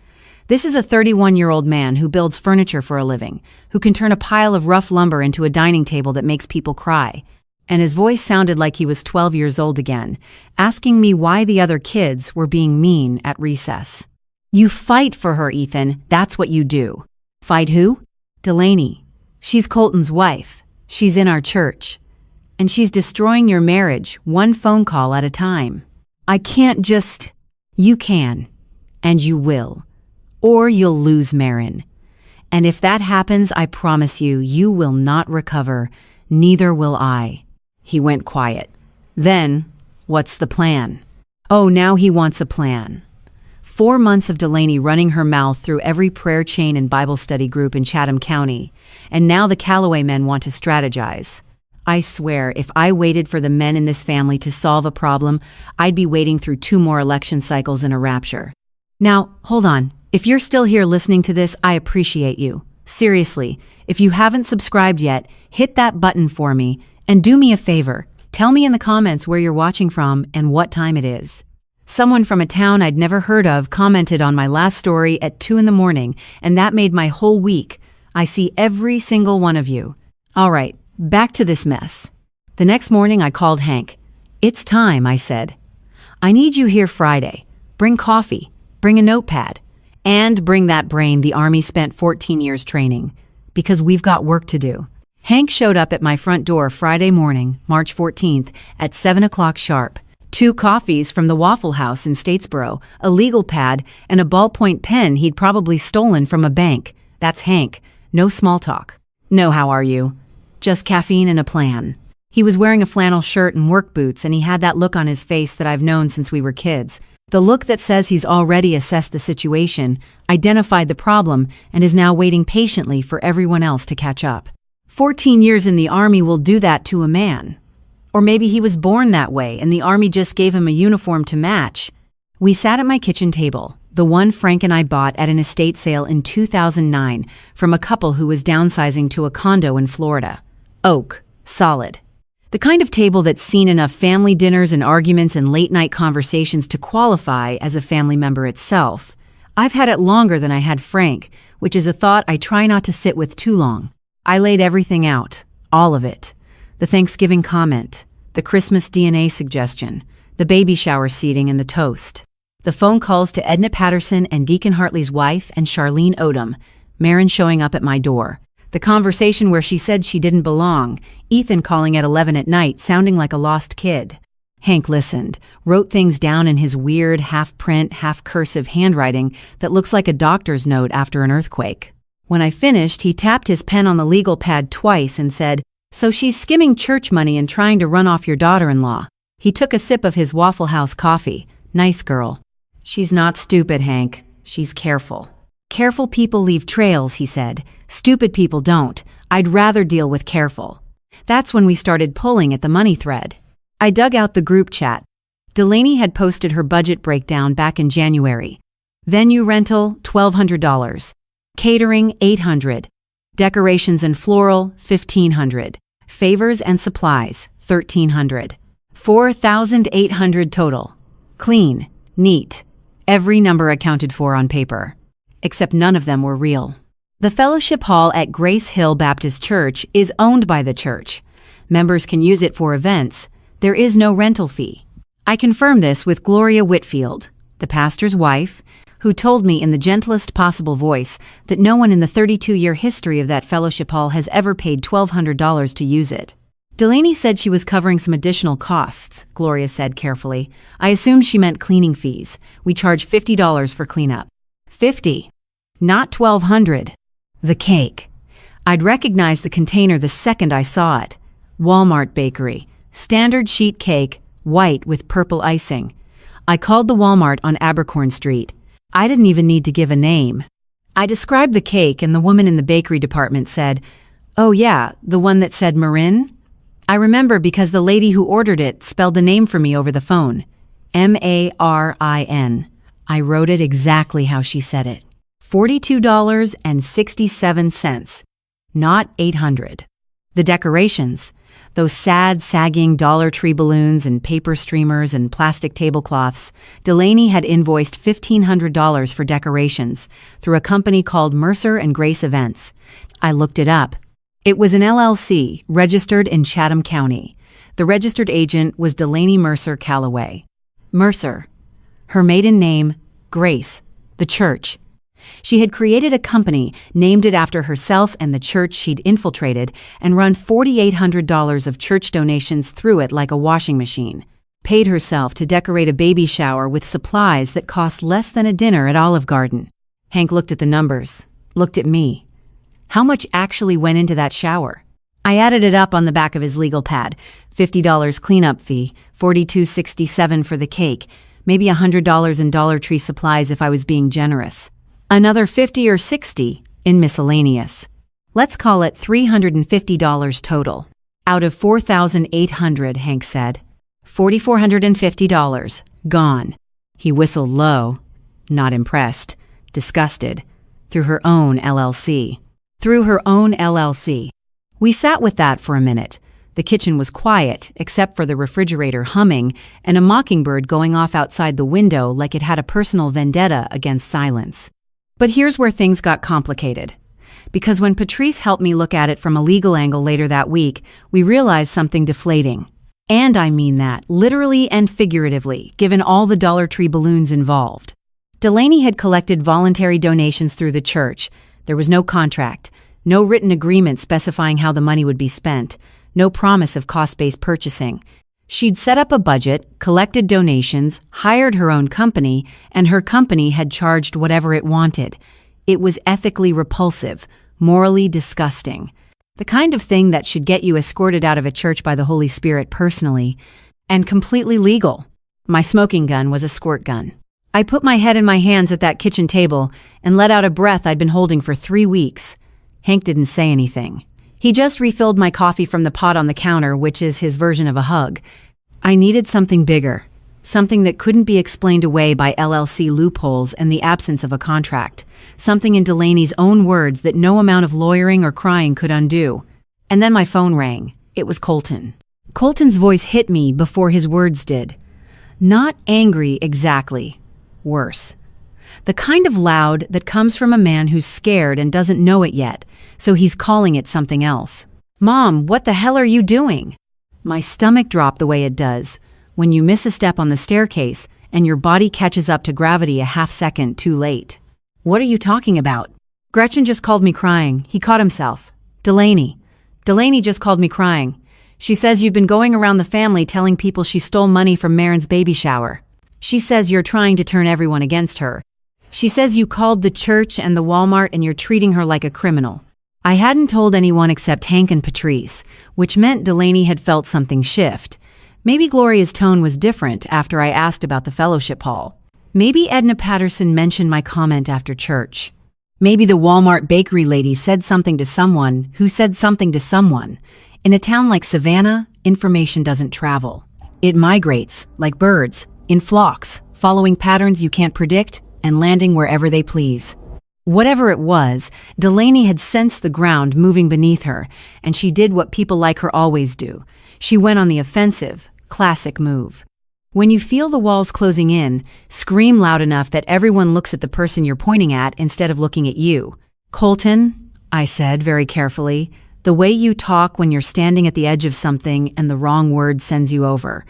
This is a 31-year-old man who builds furniture for a living, who can turn a pile of rough lumber into a dining table that makes people cry. And his voice sounded like he was 12 years old again, asking me why the other kids were being mean at recess. "You fight for her, Ethan. That's what you do." "Fight who?" "Delaney. She's Colton's wife. She's in our church. And she's destroying your marriage, one phone call at a time. I can't just—" "You can. And you will. Or you'll lose Marin. And if that happens, I promise you, you will not recover. Neither will I." He went quiet. "Then, what's the plan?" Oh, now he wants a plan. 4 months of Delaney running her mouth through every prayer chain and Bible study group in Chatham County, and now the Calloway men want to strategize. I swear, if I waited for the men in this family to solve a problem, I'd be waiting through 2 more election cycles in a rapture. Now, hold on. If you're still here listening to this, I appreciate you. Seriously, if you haven't subscribed yet, hit that button for me, and do me a favor. Tell me in the comments where you're watching from and what time it is. Someone from a town I'd never heard of commented on my last story at 2 in the morning, and that made my whole week. I see every single one of you. All right, back to this mess. The next morning I called Hank. "It's time," I said. "I need you here Friday. Bring coffee, bring a notepad, and bring that brain the Army spent 14 years training, because we've got work to do." Hank showed up at my front door Friday morning, March 14th, at 7 o'clock sharp. 2 coffees from the Waffle House in Statesboro, a legal pad, and a ballpoint pen he'd probably stolen from a bank. That's Hank. No small talk. No, how are you? Just caffeine and a plan. He was wearing a flannel shirt and work boots, and he had that look on his face that I've known since we were kids. The look that says he's already assessed the situation, identified the problem, and is now waiting patiently for everyone else to catch up. 14 years in the Army will do that to a man. Or maybe he was born that way and the Army just gave him a uniform to match. We sat at my kitchen table, the one Frank and I bought at an estate sale in 2009 from a couple who was downsizing to a condo in Florida. Oak, Solid. The kind of table that's seen enough family dinners and arguments and late-night conversations to qualify as a family member itself. I've had it longer than I had Frank, which is a thought I try not to sit with too long. I laid everything out, all of it. The Thanksgiving comment, the Christmas DNA suggestion, the baby shower seating and the toast. The phone calls to Edna Patterson and Deacon Hartley's wife and Charlene Odom, Marin showing up at my door. The conversation where she said she didn't belong, Ethan calling at 11 at night sounding like a lost kid. Hank listened, wrote things down in his weird half-print, half-cursive handwriting that looks like a doctor's note after an earthquake. When I finished, he tapped his pen on the legal pad twice and said, "So she's skimming church money and trying to run off your daughter-in-law." He took a sip of his Waffle House coffee. Nice girl. "She's not stupid, Hank. She's careful." "Careful people leave trails," he said. "Stupid people don't. I'd rather deal with careful." That's when we started pulling at the money thread. I dug out the group chat. Delaney had posted her budget breakdown back in January. Venue rental, $1,200. Catering, $800. Decorations and floral, $1,500. Favors and supplies, $1,300. $4,800 total. Clean, neat. Every number accounted for on paper. Except none of them were real. The fellowship hall at Grace Hill Baptist Church is owned by the church. Members can use it for events. There is no rental fee. I confirmed this with Gloria Whitfield, the pastor's wife, who told me in the gentlest possible voice that no one in the 32-year history of that fellowship hall has ever paid $1,200 to use it. Delaney said she was covering some additional costs, Gloria said carefully. I assumed she meant cleaning fees. We charge $50 for cleanup. 50. Not $1,200. The cake. I'd recognize the container the second I saw it. Walmart bakery. Standard sheet cake, white with purple icing. I called the Walmart on Abercorn Street. I didn't even need to give a name. I described the cake and the woman in the bakery department said, "Oh yeah, the one that said Marin?" I remember because the lady who ordered it spelled the name for me over the phone. Marin. I wrote it exactly how she said it. $42.67, not $800. The decorations, those sad, sagging Dollar Tree balloons and paper streamers and plastic tablecloths, Delaney had invoiced $1,500 for decorations through a company called Mercer and Grace Events. I looked it up. It was an LLC registered in Chatham County. The registered agent was Delaney Mercer Calloway. Mercer. Her maiden name, Grace. The church. She had created a company, named it after herself and the church she'd infiltrated, and run $4,800 of church donations through it like a washing machine. Paid herself to decorate a baby shower with supplies that cost less than a dinner at Olive Garden. Hank looked at the numbers, looked at me. How much actually went into that shower? I added it up on the back of his legal pad. $50 cleanup fee, $42.67 for the cake, maybe $100 in Dollar Tree supplies if I was being generous. Another $50 or $60 in miscellaneous. Let's call it $350 total. Out of $4,800, Hank said. $4,450, gone. He whistled low, not impressed, disgusted, through her own LLC. Through her own LLC. We sat with that for a minute. The kitchen was quiet, except for the refrigerator humming and a mockingbird going off outside the window like it had a personal vendetta against silence. But here's where things got complicated. Because when Patrice helped me look at it from a legal angle later that week, we realized something deflating. And I mean that, literally and figuratively, given all the Dollar Tree balloons involved. Delaney had collected voluntary donations through the church. There was no contract, no written agreement specifying how the money would be spent, no promise of cost-based purchasing. She'd set up a budget, collected donations, hired her own company, and her company had charged whatever it wanted. It was ethically repulsive, morally disgusting. The kind of thing that should get you escorted out of a church by the Holy Spirit personally, and completely legal. My smoking gun was a squirt gun. I put my head in my hands at that kitchen table and let out a breath I'd been holding for 3 weeks. Hank didn't say anything. He just refilled my coffee from the pot on the counter, which is his version of a hug. I needed something bigger, something that couldn't be explained away by LLC loopholes and the absence of a contract, something in Delaney's own words that no amount of lawyering or crying could undo. And then my phone rang. It was Colton. Colton's voice hit me before his words did. Not angry exactly. Worse. The kind of loud that comes from a man who's scared and doesn't know it yet, so he's calling it something else. Mom, what the hell are you doing? My stomach dropped the way it does when you miss a step on the staircase and your body catches up to gravity a half second too late. What are you talking about? Gretchen just called me crying. He caught himself. Delaney just called me crying. She says you've been going around the family telling people she stole money from Marin's baby shower. She says you're trying to turn everyone against her. She says you called the church and the Walmart and you're treating her like a criminal. I hadn't told anyone except Hank and Patrice, which meant Delaney had felt something shift. Maybe Gloria's tone was different after I asked about the fellowship hall. Maybe Edna Patterson mentioned my comment after church. Maybe the Walmart bakery lady said something to someone who said something to someone. In a town like Savannah, information doesn't travel. It migrates, like birds, in flocks, following patterns you can't predict and landing wherever they please. Whatever it was, Delaney had sensed the ground moving beneath her, and she did what people like her always do. She went on the offensive, classic move. When you feel the walls closing in, scream loud enough that everyone looks at the person you're pointing at instead of looking at you. Colton, I said very carefully, the way you talk when you're standing at the edge of something and the wrong word sends you over.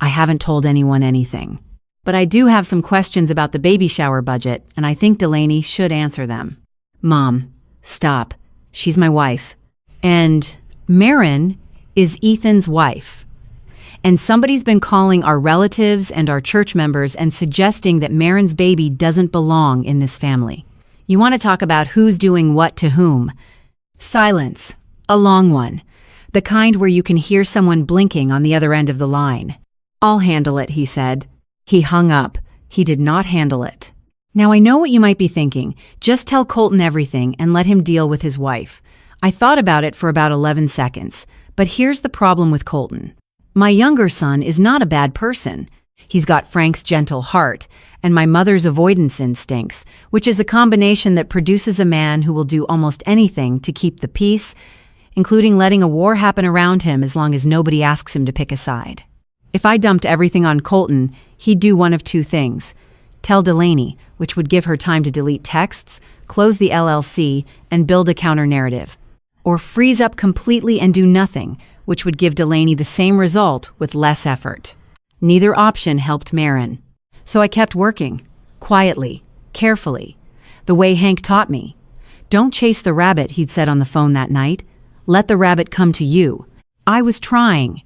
I haven't told anyone anything. But I do have some questions about the baby shower budget, and I think Delaney should answer them. Mom, stop. She's my wife. And Marin is Ethan's wife. And somebody's been calling our relatives and our church members and suggesting that Marin's baby doesn't belong in this family. You want to talk about who's doing what to whom? Silence. A long one. The kind where you can hear someone blinking on the other end of the line. I'll handle it, he said. He hung up. He did not handle it. Now I know what you might be thinking. Just tell Colton everything and let him deal with his wife. I thought about it for about 11 seconds. But here's the problem with Colton. My younger son is not a bad person. He's got Frank's gentle heart and my mother's avoidance instincts, which is a combination that produces a man who will do almost anything to keep the peace, including letting a war happen around him as long as nobody asks him to pick a side. If I dumped everything on Colton, he'd do one of two things. Tell Delaney, which would give her time to delete texts, close the LLC, and build a counter-narrative. Or freeze up completely and do nothing, which would give Delaney the same result with less effort. Neither option helped Marin. So I kept working, quietly, carefully, the way Hank taught me. Don't chase the rabbit, he'd said on the phone that night. Let the rabbit come to you. I was trying.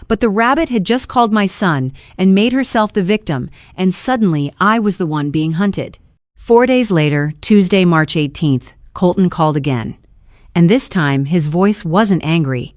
But the rabbit had just called my son and made herself the victim, and suddenly I was the one being hunted. 4 days later, Tuesday, March 18th, Colton called again. And this time, his voice wasn't angry.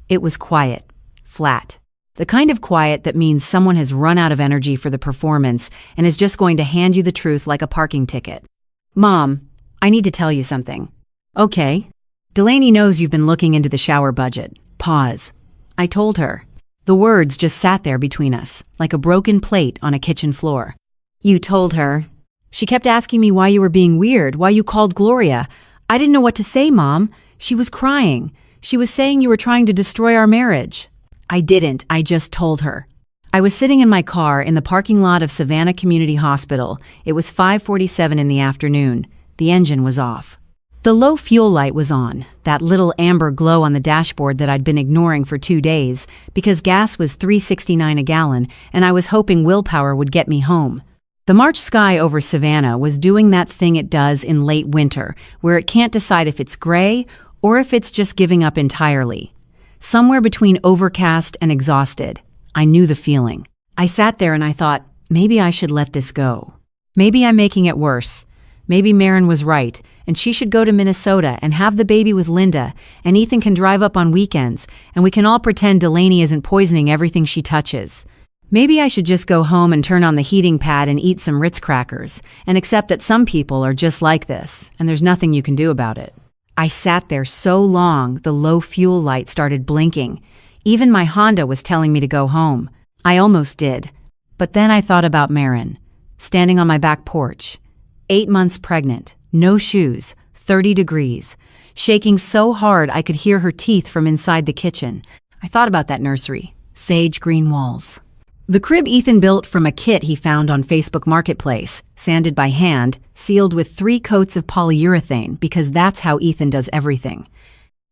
It was quiet, flat. The kind of quiet that means someone has run out of energy for the performance and is just going to hand you the truth like a parking ticket. Mom, I need to tell you something. Okay. Delaney knows you've been looking into the shower budget. Pause. I told her. The words just sat there between us, like a broken plate on a kitchen floor. You told her. She kept asking me why you were being weird, why you called Gloria. I didn't know what to say, Mom. She was crying. She was saying you were trying to destroy our marriage. I didn't. I just told her. I was sitting in my car in the parking lot of Savannah Community Hospital. It was 5:47 in the afternoon. The engine was off. The low fuel light was on, that little amber glow on the dashboard that I'd been ignoring for 2 days because gas was $3.69 a gallon and I was hoping willpower would get me home. The March sky over Savannah was doing that thing it does in late winter, where it can't decide if it's gray or if it's just giving up entirely. Somewhere between overcast and exhausted. I knew the feeling. I sat there and I thought, maybe I should let this go. Maybe I'm making it worse. Maybe Marin was right, and she should go to Minnesota and have the baby with Linda, and Ethan can drive up on weekends, and we can all pretend Delaney isn't poisoning everything she touches. Maybe I should just go home and turn on the heating pad and eat some Ritz crackers, and accept that some people are just like this, and there's nothing you can do about it. I sat there so long, the low fuel light started blinking. Even my Honda was telling me to go home. I almost did. But then I thought about Marin, standing on my back porch. 8 months pregnant, no shoes, 30 degrees, shaking so hard I could hear her teeth from inside the kitchen. I thought about that nursery. Sage green walls. The crib Ethan built from a kit he found on Facebook Marketplace, sanded by hand, sealed with 3 coats of polyurethane because that's how Ethan does everything.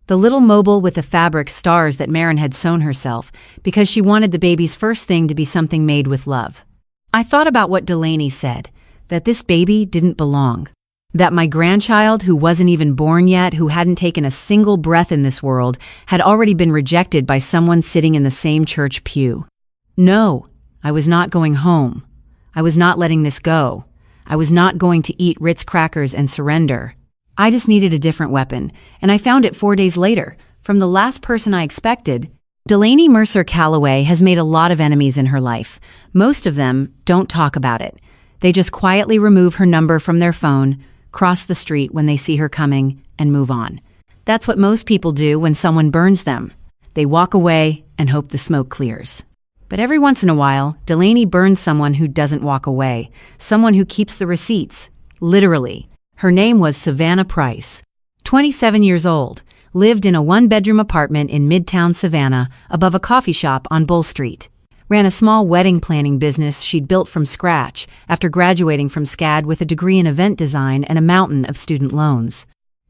The little mobile with the fabric stars that Maren had sewn herself because she wanted the baby's first thing to be something made with love. I thought about what Delaney said, that this baby didn't belong. That my grandchild, who wasn't even born yet, who hadn't taken a single breath in this world, had already been rejected by someone sitting in the same church pew. No, I was not going home. I was not letting this go. I was not going to eat Ritz crackers and surrender. I just needed a different weapon, and I found it 4 days later, from the last person I expected. Delaney Mercer Calloway has made a lot of enemies in her life. Most of them don't talk about it. They just quietly remove her number from their phone, cross the street when they see her coming, and move on. That's what most people do when someone burns them. They walk away and hope the smoke clears. But every once in a while, Delaney burns someone who doesn't walk away, someone who keeps the receipts. Literally. Her name was Savannah Price. 27 years old, lived in a 1-bedroom apartment in Midtown Savannah above a coffee shop on Bull Street. Ran a small wedding planning business she'd built from scratch after graduating from SCAD with a degree in event design and a mountain of student loans.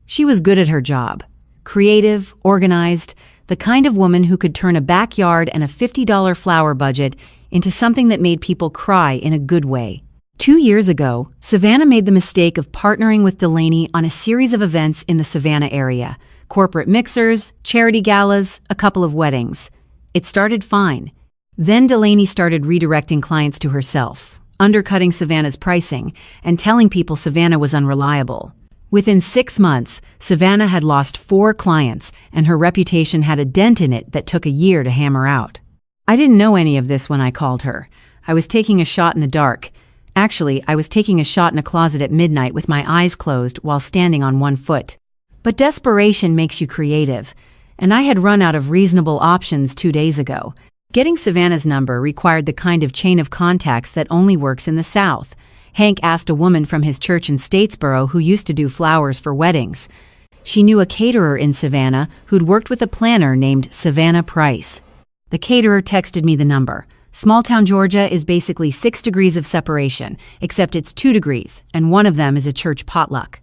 She was good at her job. Creative, organized, the kind of woman who could turn a backyard and a $50 flower budget into something that made people cry in a good way. 2 years ago, Savannah made the mistake of partnering with Delaney on a series of events in the Savannah area. Corporate mixers, charity galas, a couple of weddings. It started fine. Then Delaney started redirecting clients to herself, undercutting Savannah's pricing, and telling people Savannah was unreliable. Within 6 months, Savannah had lost 4 clients, and her reputation had a dent in it that took a year to hammer out. I didn't know any of this when I called her. I was taking a shot in the dark. Actually, I was taking a shot in a closet at midnight with my eyes closed while standing on 1 foot. But desperation makes you creative, and I had run out of reasonable options 2 days ago. Getting Savannah's number required the kind of chain of contacts that only works in the South. Hank asked a woman from his church in Statesboro who used to do flowers for weddings. She knew a caterer in Savannah who'd worked with a planner named Savannah Price. The caterer texted me the number. Small-town Georgia is basically 6 degrees of separation, except it's 2 degrees, and one of them is a church potluck.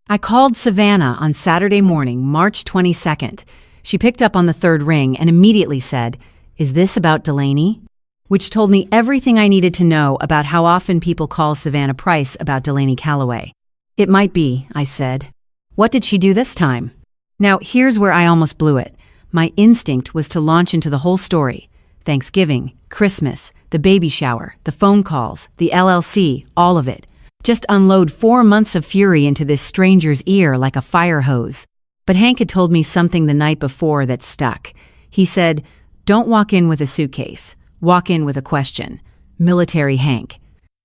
I called Savannah on Saturday morning, March 22nd. She picked up on the 3rd ring and immediately said, "Is this about Delaney?" Which told me everything I needed to know about how often people call Savannah Price about Delaney Calloway. "It might be," I said. "What did she do this time?" Now, here's where I almost blew it. My instinct was to launch into the whole story. Thanksgiving, Christmas, the baby shower, the phone calls, the LLC, all of it. Just unload 4 months of fury into this stranger's ear like a fire hose. But Hank had told me something the night before that stuck. He said, "Don't walk in with a suitcase. Walk in with a question." Military Hank.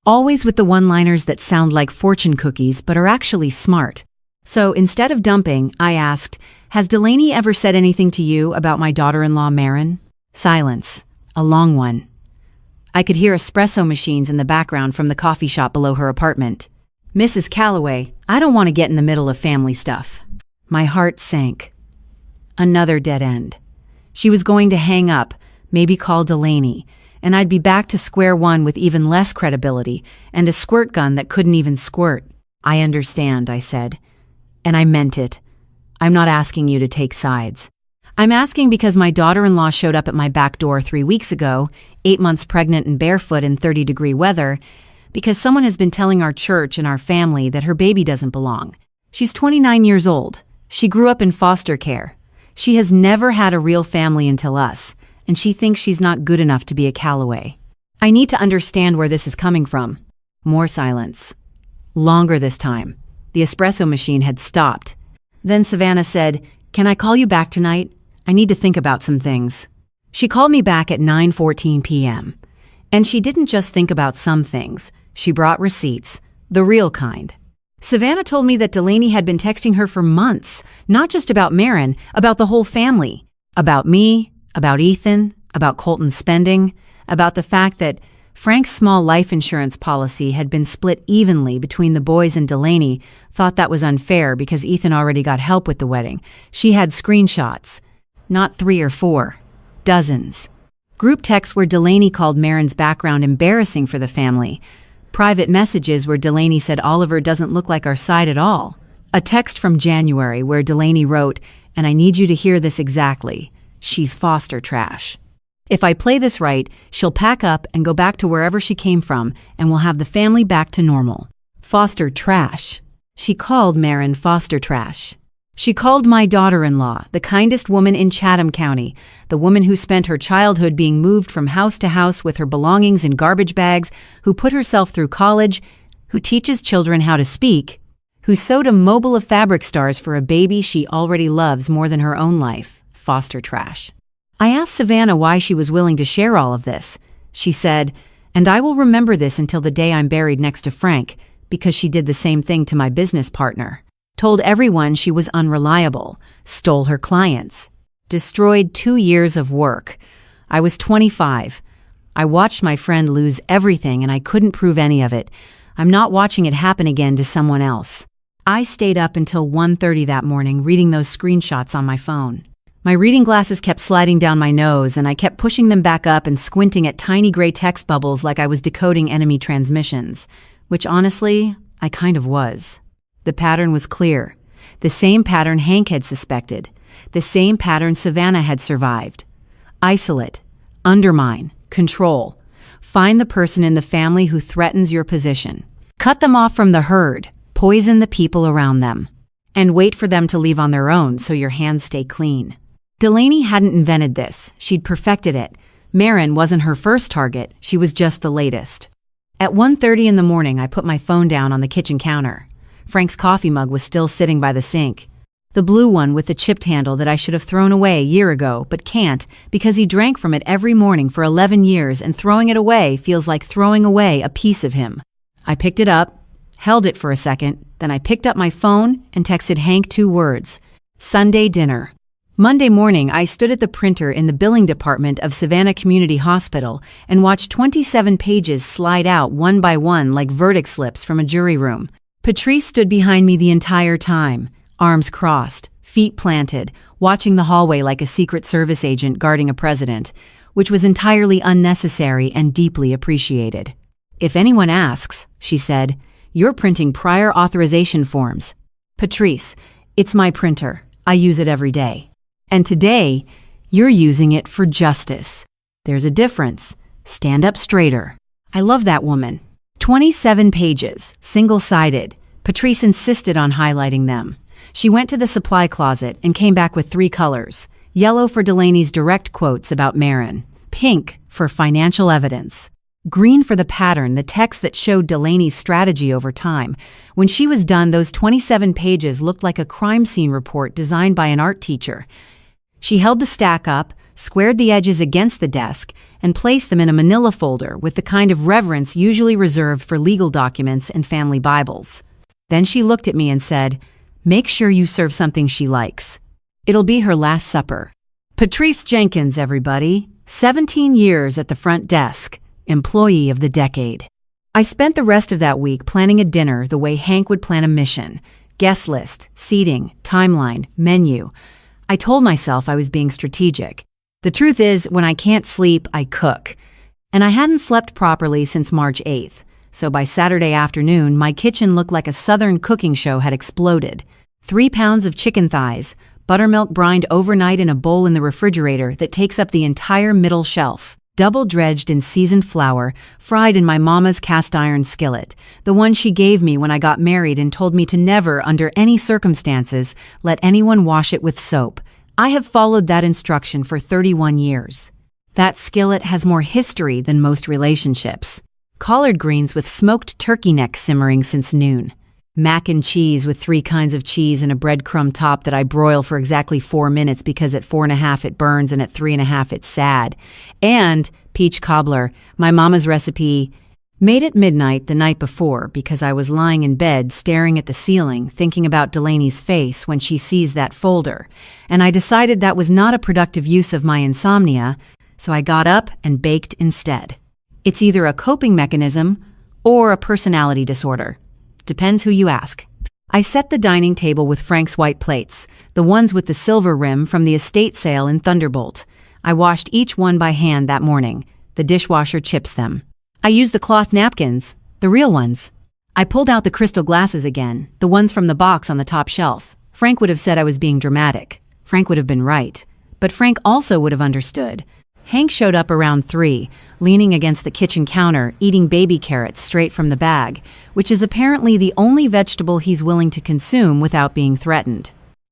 Always with the one-liners that sound like fortune cookies but are actually smart. So instead of dumping, I asked, "Has Delaney ever said anything to you about my daughter-in-law Maren?" Silence. A long one. I could hear espresso machines in the background from the coffee shop below her apartment. "Mrs. Calloway, I don't want to get in the middle of family stuff." My heart sank. Another dead end. She was going to hang up, maybe call Delaney, and I'd be back to square one with even less credibility and a squirt gun that couldn't even squirt. "I understand," I said. And I meant it. I'm not asking you to take sides. I'm asking because my daughter-in-law showed up at my back door 3 weeks ago, 8 months pregnant and barefoot in 30-degree weather, because someone has been telling our church and our family that her baby doesn't belong. She's 29 years old. She grew up in foster care. She has never had a real family until us, and she thinks she's not good enough to be a Calloway. I need to understand where this is coming from. More silence. Longer this time. The espresso machine had stopped. Then Savannah said, "Can I call you back tonight? I need to think about some things." She called me back at 9:14 p.m. And she didn't just think about some things. She brought receipts, the real kind. Savannah told me that Delaney had been texting her for months, not just about Maren, about the whole family. About me, about Ethan, about Colton's spending, about the fact that Frank's small life insurance policy had been split evenly between the boys, and Delaney thought that was unfair because Ethan already got help with the wedding. She had screenshots. Not 3 or 4. Dozens. Group texts where Delaney called Maren's background embarrassing for the family. Private messages where Delaney said Oliver doesn't look like our side at all. A text from January where Delaney wrote, "And I need you to hear this exactly. She's foster trash. If I play this right, she'll pack up and go back to wherever she came from, and we'll have the family back to normal." Foster trash. She called Maren foster trash. She called my daughter-in-law the kindest woman in Chatham County, the woman who spent her childhood being moved from house to house with her belongings in garbage bags, who put herself through college, who teaches children how to speak, who sewed a mobile of fabric stars for a baby she already loves more than her own life. Foster trash. I asked Savannah why she was willing to share all of this. She said, "And I will remember this until the day I'm buried next to Frank, because she did the same thing to my business partner. Told everyone she was unreliable, stole her clients, destroyed 2 years of work. I was 25. I watched my friend lose everything and I couldn't prove any of it. I'm not watching it happen again to someone else." I stayed up until 1:30 that morning reading those screenshots on my phone. My reading glasses kept sliding down my nose and I kept pushing them back up and squinting at tiny gray text bubbles like I was decoding enemy transmissions, which honestly, I kind of was. The pattern was clear. The same pattern Hank had suspected. The same pattern Savannah had survived. Isolate, undermine, control. Find the person in the family who threatens your position. Cut them off from the herd. Poison the people around them. And wait for them to leave on their own so your hands stay clean. Delaney hadn't invented this. She'd perfected it. Maren wasn't her first target. She was just the latest. At 1:30 in the morning, I put my phone down on the kitchen counter. Frank's coffee mug was still sitting by the sink. The blue one with the chipped handle that I should have thrown away a year ago, but can't because he drank from it every morning for 11 years and throwing it away feels like throwing away a piece of him. I picked it up, held it for a second, then I picked up my phone and texted Hank 2 words. Sunday dinner. Monday morning, I stood at the printer in the billing department of Savannah Community Hospital and watched 27 pages slide out one by one like verdict slips from a jury room. Patrice stood behind me the entire time, arms crossed, feet planted, watching the hallway like a Secret Service agent guarding a president, which was entirely unnecessary and deeply appreciated. "If anyone asks," she said, "you're printing prior authorization forms." "Patrice, it's my printer. I use it every day. And today, you're using it for justice. There's a difference. Stand up straighter." I love that woman. 27 pages, single-sided. Patrice insisted on highlighting them. She went to the supply closet and came back with 3 colors. Yellow for Delaney's direct quotes about Maren. Pink for financial evidence. Green for the pattern, the text that showed Delaney's strategy over time. When she was done, those 27 pages looked like a crime scene report designed by an art teacher. She held the stack up, squared the edges against the desk, and placed them in a manila folder with the kind of reverence usually reserved for legal documents and family Bibles. Then she looked at me and said, "Make sure you serve something she likes. It'll be her last supper." Patrice Jenkins, everybody. 17 years at the front desk. Employee of the decade. I spent the rest of that week planning a dinner the way Hank would plan a mission. Guest list, seating, timeline, menu. I told myself I was being strategic. The truth is, when I can't sleep, I cook. And I hadn't slept properly since March 8th, so by Saturday afternoon, my kitchen looked like a southern cooking show had exploded. 3 pounds of chicken thighs, buttermilk brined overnight in a bowl in the refrigerator that takes up the entire middle shelf. Double-dredged in seasoned flour, fried in my mama's cast-iron skillet, the one she gave me when I got married and told me to never, under any circumstances, let anyone wash it with soap. I have followed that instruction for 31 years. That skillet has more history than most relationships. Collard greens with smoked turkey neck simmering since noon. Mac and cheese with 3 kinds of cheese and a breadcrumb top that I broil for exactly 4 minutes because at 4.5 it burns and at 3.5 it's sad. And peach cobbler, my mama's recipe, made at midnight the night before because I was lying in bed staring at the ceiling thinking about Delaney's face when she sees that folder. And I decided that was not a productive use of my insomnia, so I got up and baked instead. It's either a coping mechanism or a personality disorder. Depends who you ask. I set the dining table with Frank's white plates, the ones with the silver rim from the estate sale in Thunderbolt. I washed each one by hand that morning. The dishwasher chips them. I used the cloth napkins, the real ones. I pulled out the crystal glasses again, the ones from the box on the top shelf. Frank would have said I was being dramatic. Frank would have been right. But Frank also would have understood. Hank showed up around 3, leaning against the kitchen counter, eating baby carrots straight from the bag, which is apparently the only vegetable he's willing to consume without being threatened.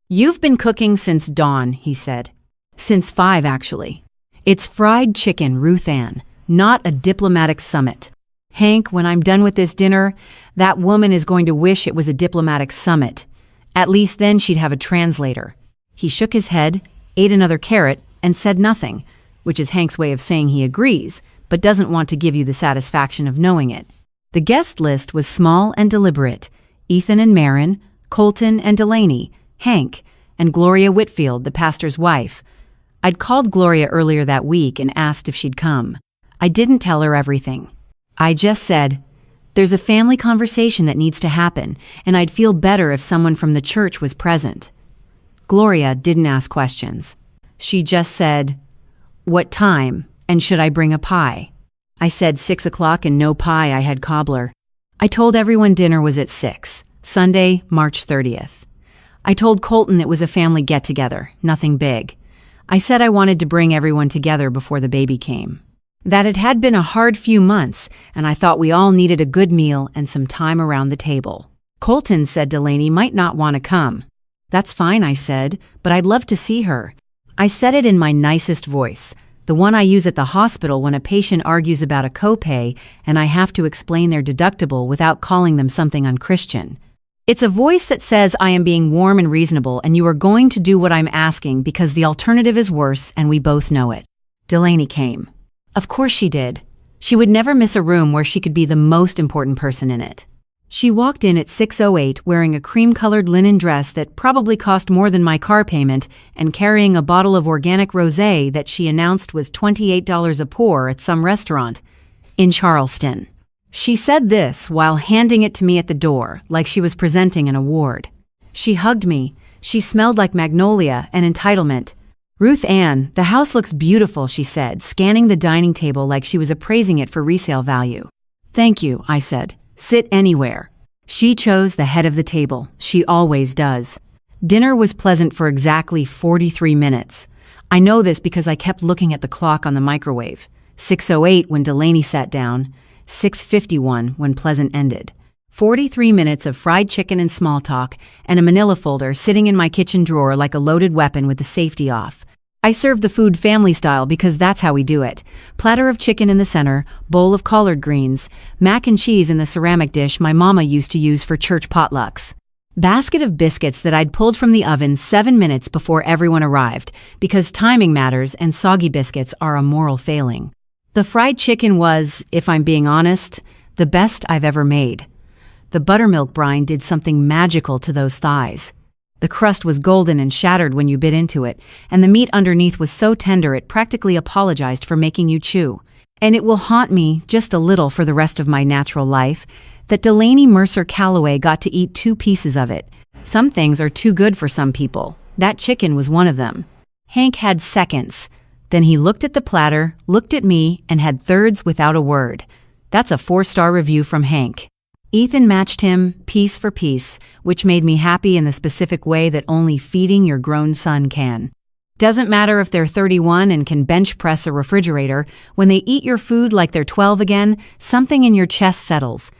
"You've been cooking since dawn," he said. "Since 5, actually. It's fried chicken, Ruth Ann, not a diplomatic summit. Hank, when I'm done with this dinner, that woman is going to wish it was a diplomatic summit. At least then she'd have a translator." He shook his head, ate another carrot, and said nothing, which is Hank's way of saying he agrees, but doesn't want to give you the satisfaction of knowing it. The guest list was small and deliberate. Ethan and Marin, Colton and Delaney, Hank, and Gloria Whitfield, the pastor's wife. I'd called Gloria earlier that week and asked if she'd come. I didn't tell her everything. I just said, "There's a family conversation that needs to happen, and I'd feel better if someone from the church was present." Gloria didn't ask questions. She just said, "What time, and should I bring a pie?" I said 6 o'clock and no pie, I had cobbler. I told everyone dinner was at 6, Sunday, March 30th. I told Colton it was a family get-together, nothing big. I said I wanted to bring everyone together before the baby came. That it had been a hard few months, and I thought we all needed a good meal and some time around the table. Colton said Delaney might not want to come. "That's fine," I said, "but I'd love to see her." I said it in my nicest voice, the one I use at the hospital when a patient argues about a copay and I have to explain their deductible without calling them something unchristian. It's a voice that says I am being warm and reasonable and you are going to do what I'm asking because the alternative is worse and we both know it. Delaney came. Of course she did. She would never miss a room where she could be the most important person in it. She walked in at 6:08 wearing a cream-colored linen dress that probably cost more than my car payment and carrying a bottle of organic rosé that she announced was $28 a pour at some restaurant in Charleston. She said this while handing it to me at the door, like she was presenting an award. She hugged me. She smelled like magnolia and entitlement. "Ruth Ann, the house looks beautiful," she said, scanning the dining table like she was appraising it for resale value. "Thank you," I said. "Sit anywhere." She chose the head of the table. She always does. Dinner was pleasant for exactly 43 minutes. I know this because I kept looking at the clock on the microwave. 6:08 when Delaney sat down, 6:51 when Pleasant ended. 43 minutes of fried chicken and small talk, and a manila folder sitting in my kitchen drawer like a loaded weapon with the safety off. I serve the food family style because that's how we do it. Platter of chicken in the center, bowl of collard greens, mac and cheese in the ceramic dish my mama used to use for church potlucks. Basket of biscuits that I'd pulled from the oven 7 minutes before everyone arrived, because timing matters and soggy biscuits are a moral failing. The fried chicken was, if I'm being honest, the best I've ever made. The buttermilk brine did something magical to those thighs. The crust was golden and shattered when you bit into it, and the meat underneath was so tender it practically apologized for making you chew. And it will haunt me, just a little for the rest of my natural life, that Delaney Mercer Calloway got to eat 2 pieces of it. Some things are too good for some people. That chicken was one of them. Hank had seconds. Then he looked at the platter, looked at me, and had thirds without a word. That's a 4-star review from Hank. Ethan matched him, piece for piece, which made me happy in the specific way that only feeding your grown son can. Doesn't matter if they're 31 and can bench press a refrigerator, when they eat your food like they're 12 again, something in your chest settles.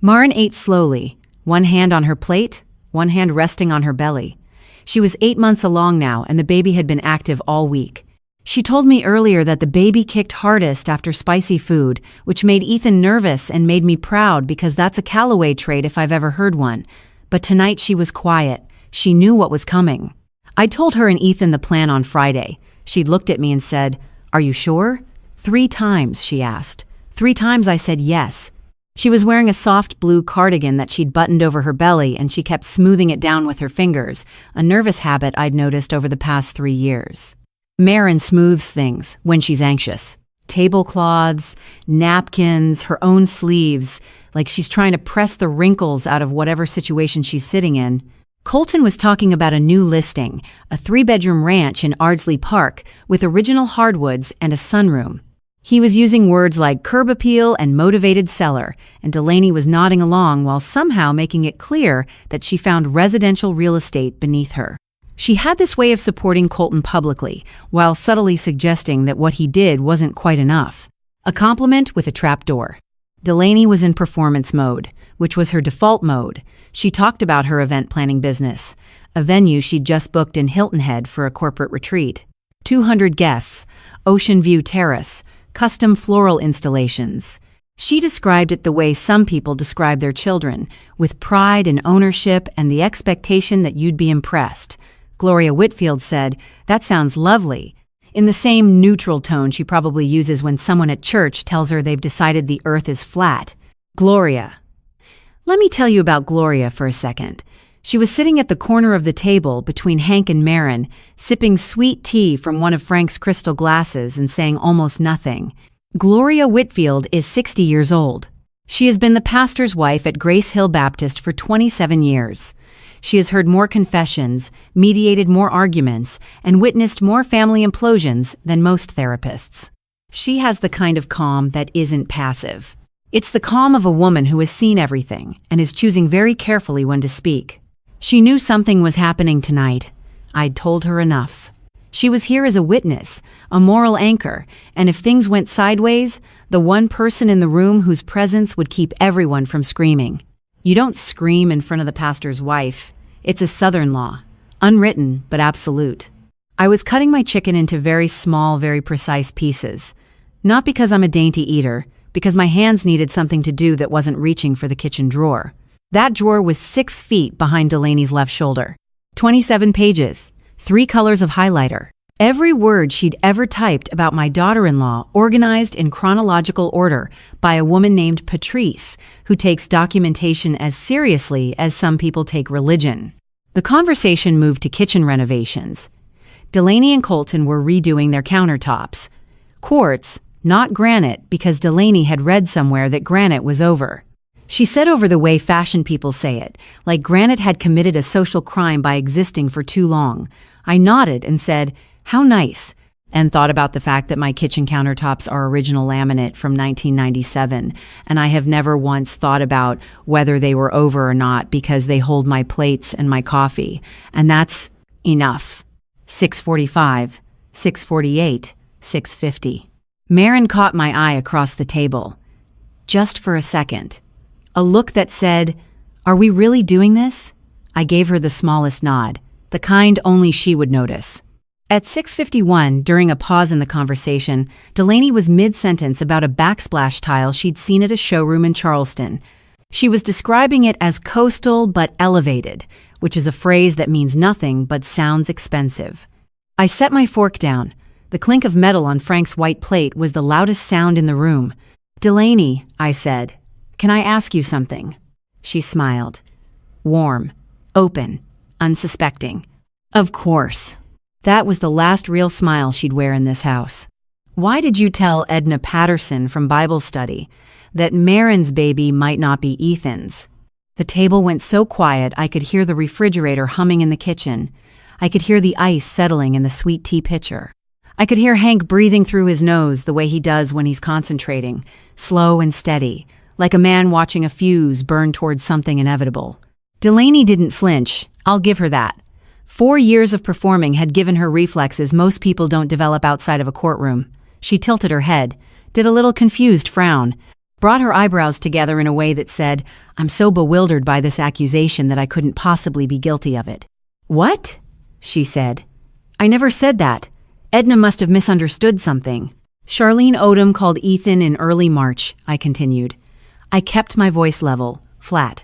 Marin ate slowly, one hand on her plate, one hand resting on her belly. She was 8 months along now, and the baby had been active all week. She told me earlier that the baby kicked hardest after spicy food, which made Ethan nervous and made me proud because that's a Calloway trait if I've ever heard one. But tonight she was quiet. She knew what was coming. I told her and Ethan the plan on Friday. She'd looked at me and said, "Are you sure?" 3 times, she asked. 3 times I said yes. She was wearing a soft blue cardigan that she'd buttoned over her belly, and she kept smoothing it down with her fingers, a nervous habit I'd noticed over the past 3 years. Marin smooths things when she's anxious. Tablecloths, napkins, her own sleeves, like she's trying to press the wrinkles out of whatever situation she's sitting in. Colton was talking about a new listing, a 3-bedroom ranch in Ardsley Park with original hardwoods and a sunroom. He was using words like curb appeal and motivated seller, and Delaney was nodding along while somehow making it clear that she found residential real estate beneath her. She had this way of supporting Colton publicly, while subtly suggesting that what he did wasn't quite enough. A compliment with a trapdoor. Delaney was in performance mode, which was her default mode. She talked about her event planning business, a venue she'd just booked in Hilton Head for a corporate retreat. 200 guests, ocean view terrace, custom floral installations. She described it the way some people describe their children, with pride and ownership and the expectation that you'd be impressed. Gloria Whitfield said, "That sounds lovely," in the same neutral tone she probably uses when someone at church tells her they've decided the earth is flat. Gloria. Let me tell you about Gloria for a second. She was sitting at the corner of the table between Hank and Marin, sipping sweet tea from one of Frank's crystal glasses and saying almost nothing. Gloria Whitfield is 60 years old. She has been the pastor's wife at Grace Hill Baptist for 27 years. She has heard more confessions, mediated more arguments, and witnessed more family implosions than most therapists. She has the kind of calm that isn't passive. It's the calm of a woman who has seen everything and is choosing very carefully when to speak. She knew something was happening tonight. I'd told her enough. She was here as a witness, a moral anchor, and if things went sideways, the one person in the room whose presence would keep everyone from screaming. You don't scream in front of the pastor's wife. It's a Southern law, unwritten but absolute. I was cutting my chicken into very small, very precise pieces. Not because I'm a dainty eater, because my hands needed something to do that wasn't reaching for the kitchen drawer. That drawer was 6 feet behind Delaney's left shoulder. 27 pages, 3 colors of highlighter. Every word she'd ever typed about my daughter-in-law organized in chronological order by a woman named Patrice, who takes documentation as seriously as some people take religion. The conversation moved to kitchen renovations. Delaney and Colton were redoing their countertops. Quartz, not granite, because Delaney had read somewhere that granite was over. She said over the way fashion people say it, like granite had committed a social crime by existing for too long. I nodded and said, "How nice," and thought about the fact that my kitchen countertops are original laminate from 1997, and I have never once thought about whether they were over or not because they hold my plates and my coffee, and that's enough. 6:45, 6:48, 6:50. Marin caught my eye across the table. Just for a second. A look that said, "Are we really doing this?" I gave her the smallest nod, the kind only she would notice. At 6:51, during a pause in the conversation, Delaney was mid-sentence about a backsplash tile she'd seen at a showroom in Charleston. She was describing it as coastal but elevated, which is a phrase that means nothing but sounds expensive. I set my fork down. The clink of metal on Frank's white plate was the loudest sound in the room. "Delaney," I said, "can I ask you something?" She smiled. Warm, open, unsuspecting. Of course. That was the last real smile she'd wear in this house. "Why did you tell Edna Patterson from Bible study that Marin's baby might not be Ethan's?" The table went so quiet I could hear the refrigerator humming in the kitchen. I could hear the ice settling in the sweet tea pitcher. I could hear Hank breathing through his nose the way he does when he's concentrating, slow and steady, like a man watching a fuse burn towards something inevitable. Delaney didn't flinch, I'll give her that. 4 years of performing had given her reflexes most people don't develop outside of a courtroom. She tilted her head, did a little confused frown, brought her eyebrows together in a way that said, "I'm so bewildered by this accusation that I couldn't possibly be guilty of it." "What?" she said. "I never said that. Edna must have misunderstood something." "Charlene Odom called Ethan in early March," I continued. I kept my voice level, flat,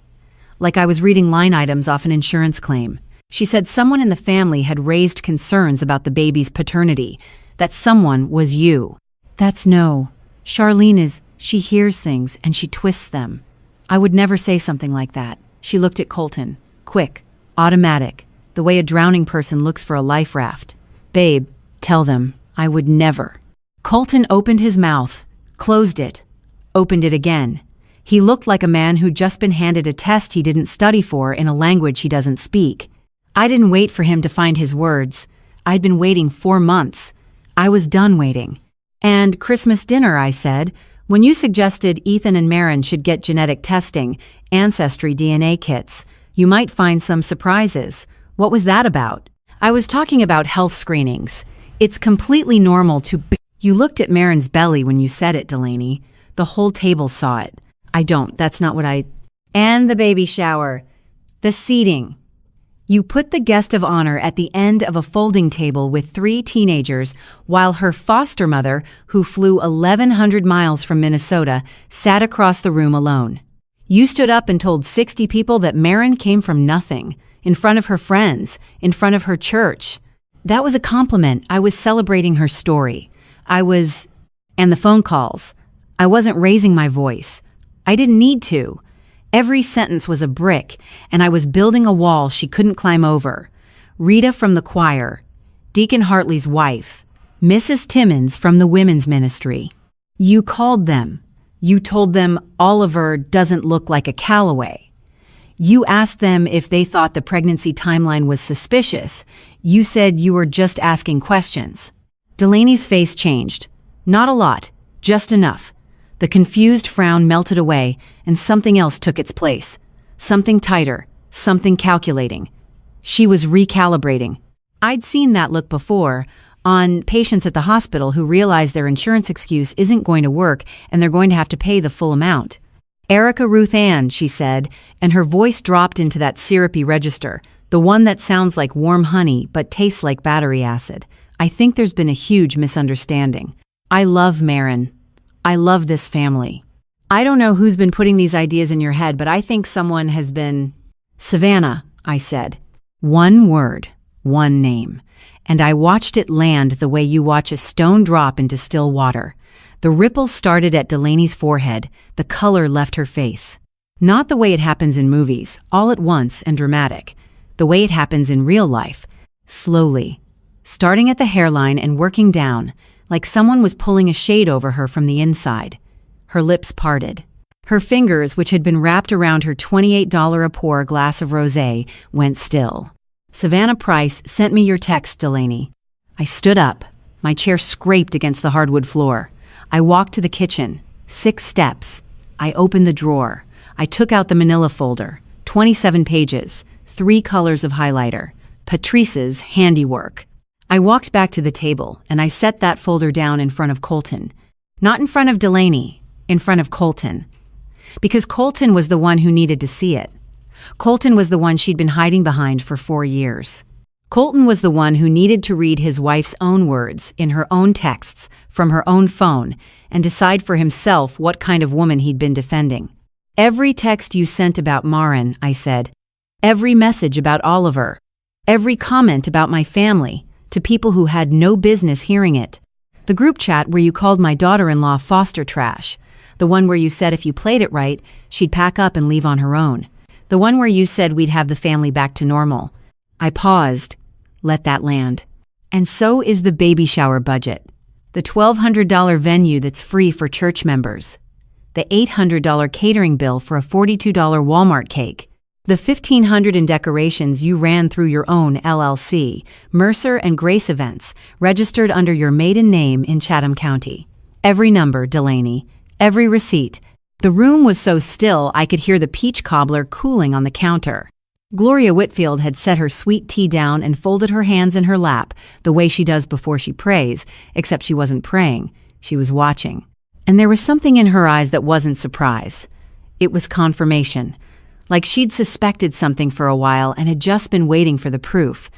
like I was reading line items off an insurance claim. She said someone in the family had raised concerns about the baby's paternity, that someone was you. "That's no. Charlene is, she hears things and she twists them. I would never say something like that." She looked at Colton, quick, automatic, the way a drowning person looks for a life raft. "Babe, tell them, I would never." Colton opened his mouth, closed it, opened it again. He looked like a man who'd just been handed a test he didn't study for in a language he doesn't speak. I didn't wait for him to find his words. I'd been waiting 4 months. I was done waiting. "And Christmas dinner," I said. "When you suggested Ethan and Maren should get genetic testing, ancestry DNA kits, you might find some surprises. What was that about?" "I was talking about health screenings. It's completely normal to..." "You looked at Maren's belly when you said it, Delaney. The whole table saw it." "I don't. That's not what I..." "And the baby shower. The seating. You put the guest of honor at the end of a folding table with 3 teenagers while her foster mother, who flew 1,100 miles from Minnesota, sat across the room alone. You stood up and told 60 people that Maren came from nothing, in front of her friends, in front of her church. That was a compliment. I was celebrating her story. And the phone calls. I wasn't raising my voice. I didn't need to. Every sentence was a brick, and I was building a wall she couldn't climb over. Rita from the choir, Deacon Hartley's wife, Mrs. Timmons from the women's ministry. You called them. You told them Oliver doesn't look like a Calloway. You asked them if they thought the pregnancy timeline was suspicious. You said you were just asking questions. Delaney's face changed. Not a lot, just enough. The confused frown melted away, and something else took its place. Something tighter, something calculating. She was recalibrating. I'd seen that look before, on patients at the hospital who realize their insurance excuse isn't going to work and they're going to have to pay the full amount. "Erica Ruth Ann," she said, and her voice dropped into that syrupy register, the one that sounds like warm honey but tastes like battery acid. "I think there's been a huge misunderstanding. I love Maren. I love this family. I don't know who's been putting these ideas in your head, but I think someone has been..." "Savannah," I said. One word, one name. And I watched it land the way you watch a stone drop into still water. The ripple started at Delaney's forehead. The color left her face. Not the way it happens in movies, all at once and dramatic. The way it happens in real life. Slowly. Starting at the hairline and working down, like someone was pulling a shade over her from the inside. Her lips parted. Her fingers, which had been wrapped around her $28 a pour glass of rosé, went still. "Savannah Price sent me your text, Delaney." I stood up. My chair scraped against the hardwood floor. I walked to the kitchen. 6 steps. I opened the drawer. I took out the manila folder. 27 pages. 3 colors of highlighter. Patrice's handiwork. I walked back to the table, and I set that folder down in front of Colton. Not in front of Delaney, in front of Colton. Because Colton was the one who needed to see it. Colton was the one she'd been hiding behind for 4 years. Colton was the one who needed to read his wife's own words in her own texts from her own phone and decide for himself what kind of woman he'd been defending. "Every text you sent about Maren," I said. "Every message about Oliver. Every comment about my family, to people who had no business hearing it. The group chat where you called my daughter-in-law foster trash. The one where you said if you played it right, she'd pack up and leave on her own. The one where you said we'd have the family back to normal." I paused. Let that land. "And so is the baby shower budget. The $1,200 venue that's free for church members. The $800 catering bill for a $42 Walmart cake. The $1,500 in decorations you ran through your own LLC, Mercer and Grace Events, registered under your maiden name in Chatham County. Every number, Delaney. Every receipt. The room was so still I could hear the peach cobbler cooling on the counter. Gloria Whitfield had set her sweet tea down and folded her hands in her lap, the way she does before she prays, except she wasn't praying. She was watching. And there was something in her eyes that wasn't surprise. It was confirmation. Like she'd suspected something for a while and had just been waiting for the proof.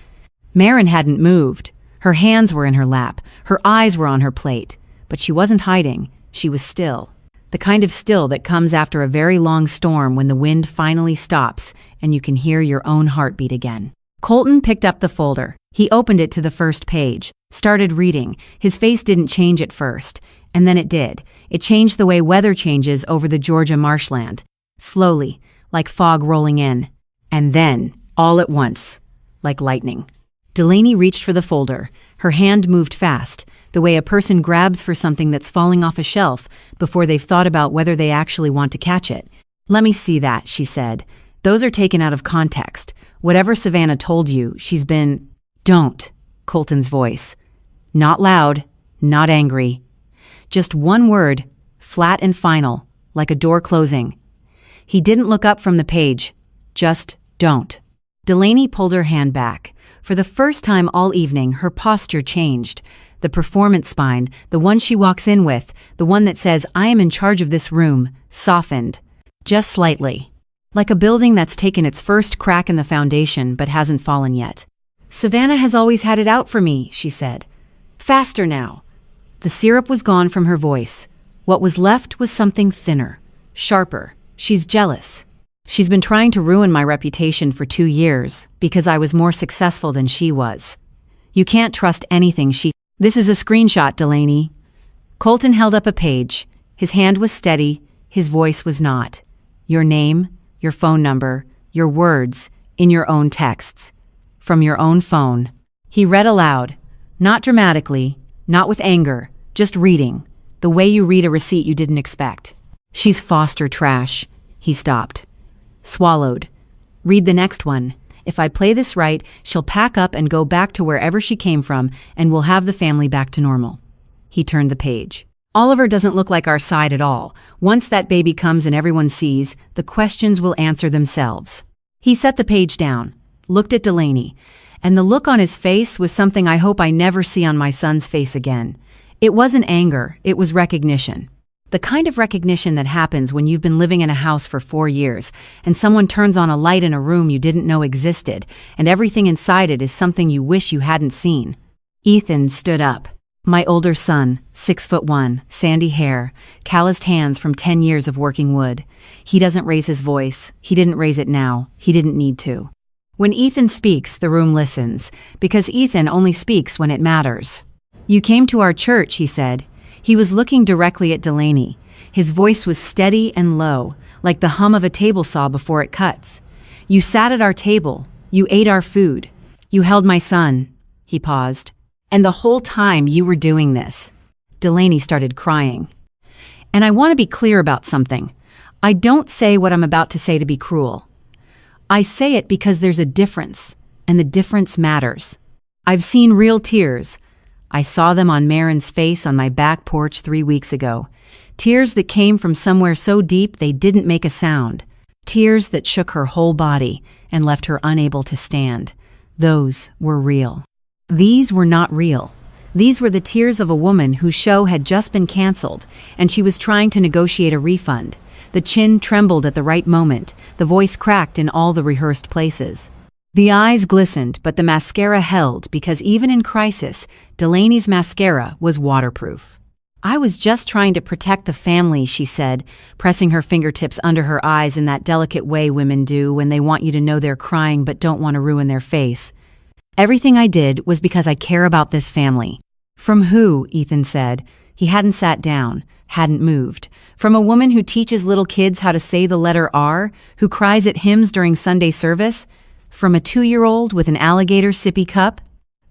Maren hadn't moved. Her hands were in her lap. Her eyes were on her plate. But she wasn't hiding. She was still. The kind of still that comes after a very long storm when the wind finally stops and you can hear your own heartbeat again. Colton picked up the folder. He opened it to the first page, started reading. His face didn't change at first, and then it did. It changed the way weather changes over the Georgia marshland. Slowly, like fog rolling in. And then, all at once, like lightning. Delaney reached for the folder. Her hand moved fast. the way a person grabs for something that's falling off a shelf before they've thought about whether they actually want to catch it. "Let me see that," she said. "Those are taken out of context. Whatever Savannah told you, she's been—" "Don't," Colton's voice. Not loud, not angry. Just one word, flat and final, like a door closing. He didn't look up from the page. Just don't. Delaney pulled her hand back. For the first time all evening, her posture changed. The performance spine, the one she walks in with, the one that says, "I am in charge of this room," softened. Just slightly. Like a building that's taken its first crack in the foundation but hasn't fallen yet. "Savannah has always had it out for me," she said. "Faster now." The syrup was gone from her voice. What was left was something thinner, sharper. "She's jealous. She's been trying to ruin my reputation for 2 years because I was more successful than she was. You can't trust anything she—" "This is a screenshot, Delaney." Colton held up a page. His hand was steady, his voice was not. "Your name, your phone number, your words, in your own texts. From your own phone." He read aloud, not dramatically, not with anger, just reading, the way you read a receipt you didn't expect. "She's foster trash." He stopped. Swallowed. "Read the next one. If I play this right, she'll pack up and go back to wherever she came from, and we'll have the family back to normal." He turned the page. "Oliver doesn't look like our side at all. Once that baby comes and everyone sees, the questions will answer themselves." He set the page down, looked at Delaney, and the look on his face was something I hope I never see on my son's face again. It wasn't anger, it was recognition. The kind of recognition that happens when you've been living in a house for 4 years and someone turns on a light in a room you didn't know existed, and everything inside it is something you wish you hadn't seen. Ethan stood up. My older son, 6'1", sandy hair, calloused hands from 10 years of working wood. He doesn't raise his voice. He didn't raise it now. He didn't need to. When Ethan speaks, the room listens, because Ethan only speaks when it matters. "You came to our church," he said. He was looking directly at Delaney. His voice was steady and low, like the hum of a table saw before it cuts. "You sat at our table. You ate our food. You held my son." He paused. "And the whole time you were doing this." Delaney started crying. "And I want to be clear about something. I don't say what I'm about to say to be cruel. I say it because there's a difference, and the difference matters. I've seen real tears. I saw them on Marin's face on my back porch 3 weeks ago. Tears that came from somewhere so deep they didn't make a sound. Tears that shook her whole body and left her unable to stand. Those were real. These were not real. These were the tears of a woman whose show had just been canceled, and she was trying to negotiate a refund. The chin trembled at the right moment. The voice cracked in all the rehearsed places. The eyes glistened, but the mascara held because even in crisis, Delaney's mascara was waterproof. "I was just trying to protect the family," she said, pressing her fingertips under her eyes in that delicate way women do when they want you to know they're crying but don't want to ruin their face. "Everything I did was because I care about this family." "From who?" Ethan said. He hadn't sat down, hadn't moved. "From a woman who teaches little kids how to say the letter R, who cries at hymns during Sunday service? From a 2-year-old with an alligator sippy cup?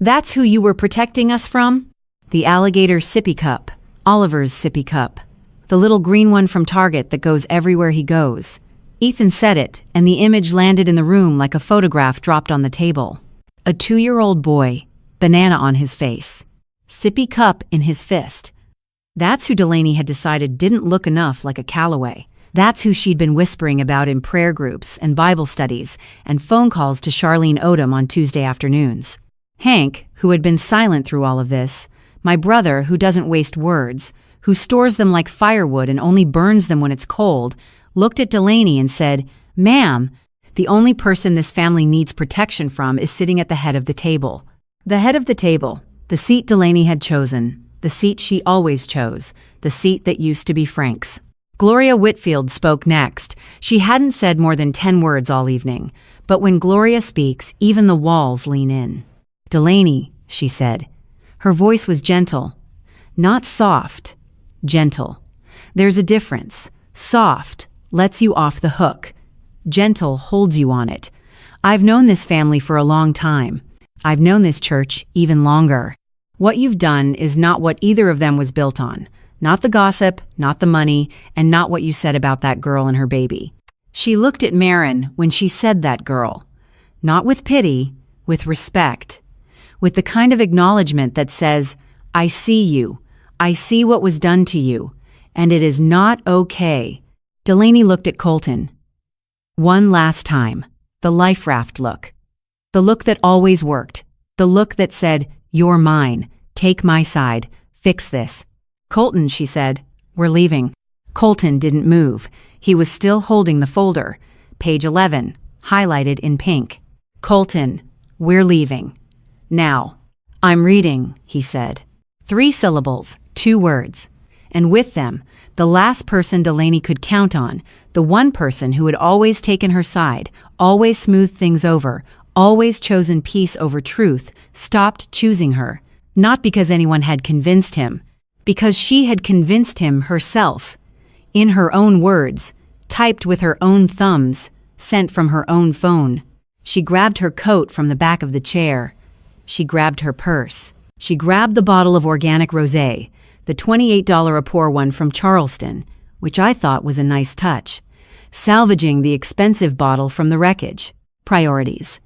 That's who you were protecting us from?" The alligator sippy cup. Oliver's sippy cup. The little green one from Target that goes everywhere he goes. Ethan said it, and the image landed in the room like a photograph dropped on the table. A 2-year-old boy, banana on his face. Sippy cup in his fist. That's who Delaney had decided didn't look enough like a Callaway. That's who she'd been whispering about in prayer groups and Bible studies and phone calls to Charlene Odom on Tuesday afternoons. Hank, who had been silent through all of this, my brother who doesn't waste words, who stores them like firewood and only burns them when it's cold, looked at Delaney and said, "Ma'am, the only person this family needs protection from is sitting at the head of the table." The head of the table, the seat Delaney had chosen, the seat she always chose, the seat that used to be Frank's. Gloria Whitfield spoke next. She hadn't said more than 10 words all evening, but when Gloria speaks, even the walls lean in. "Delaney," she said. Her voice was gentle. Not soft, gentle. There's a difference. Soft lets you off the hook. Gentle holds you on it. I've known this family for a long time. I've known this church even longer. What you've done is not what either of them was built on. Not the gossip, not the money, and not what you said about that girl and her baby. She looked at Marin when she said that girl. Not with pity, with respect. With the kind of acknowledgement that says, I see you. I see what was done to you. And it is not okay. Delaney looked at Colton. One last time. The life raft look. The look that always worked. The look that said, you're mine. Take my side. Fix this. Colton, she said, we're leaving. Colton didn't move. He was still holding the folder. Page 11, highlighted in pink. Colton, we're leaving. Now. I'm reading, he said. 3 syllables, 2 words. And with them, the last person Delaney could count on, the one person who had always taken her side, always smoothed things over, always chosen peace over truth, stopped choosing her. Not because anyone had convinced him, because she had convinced him herself. In her own words, typed with her own thumbs, sent from her own phone. She grabbed her coat from the back of the chair. She grabbed her purse. She grabbed the bottle of organic rosé, the $28 a pour one from Charleston, which I thought was a nice touch, salvaging the expensive bottle from the wreckage. Priorities.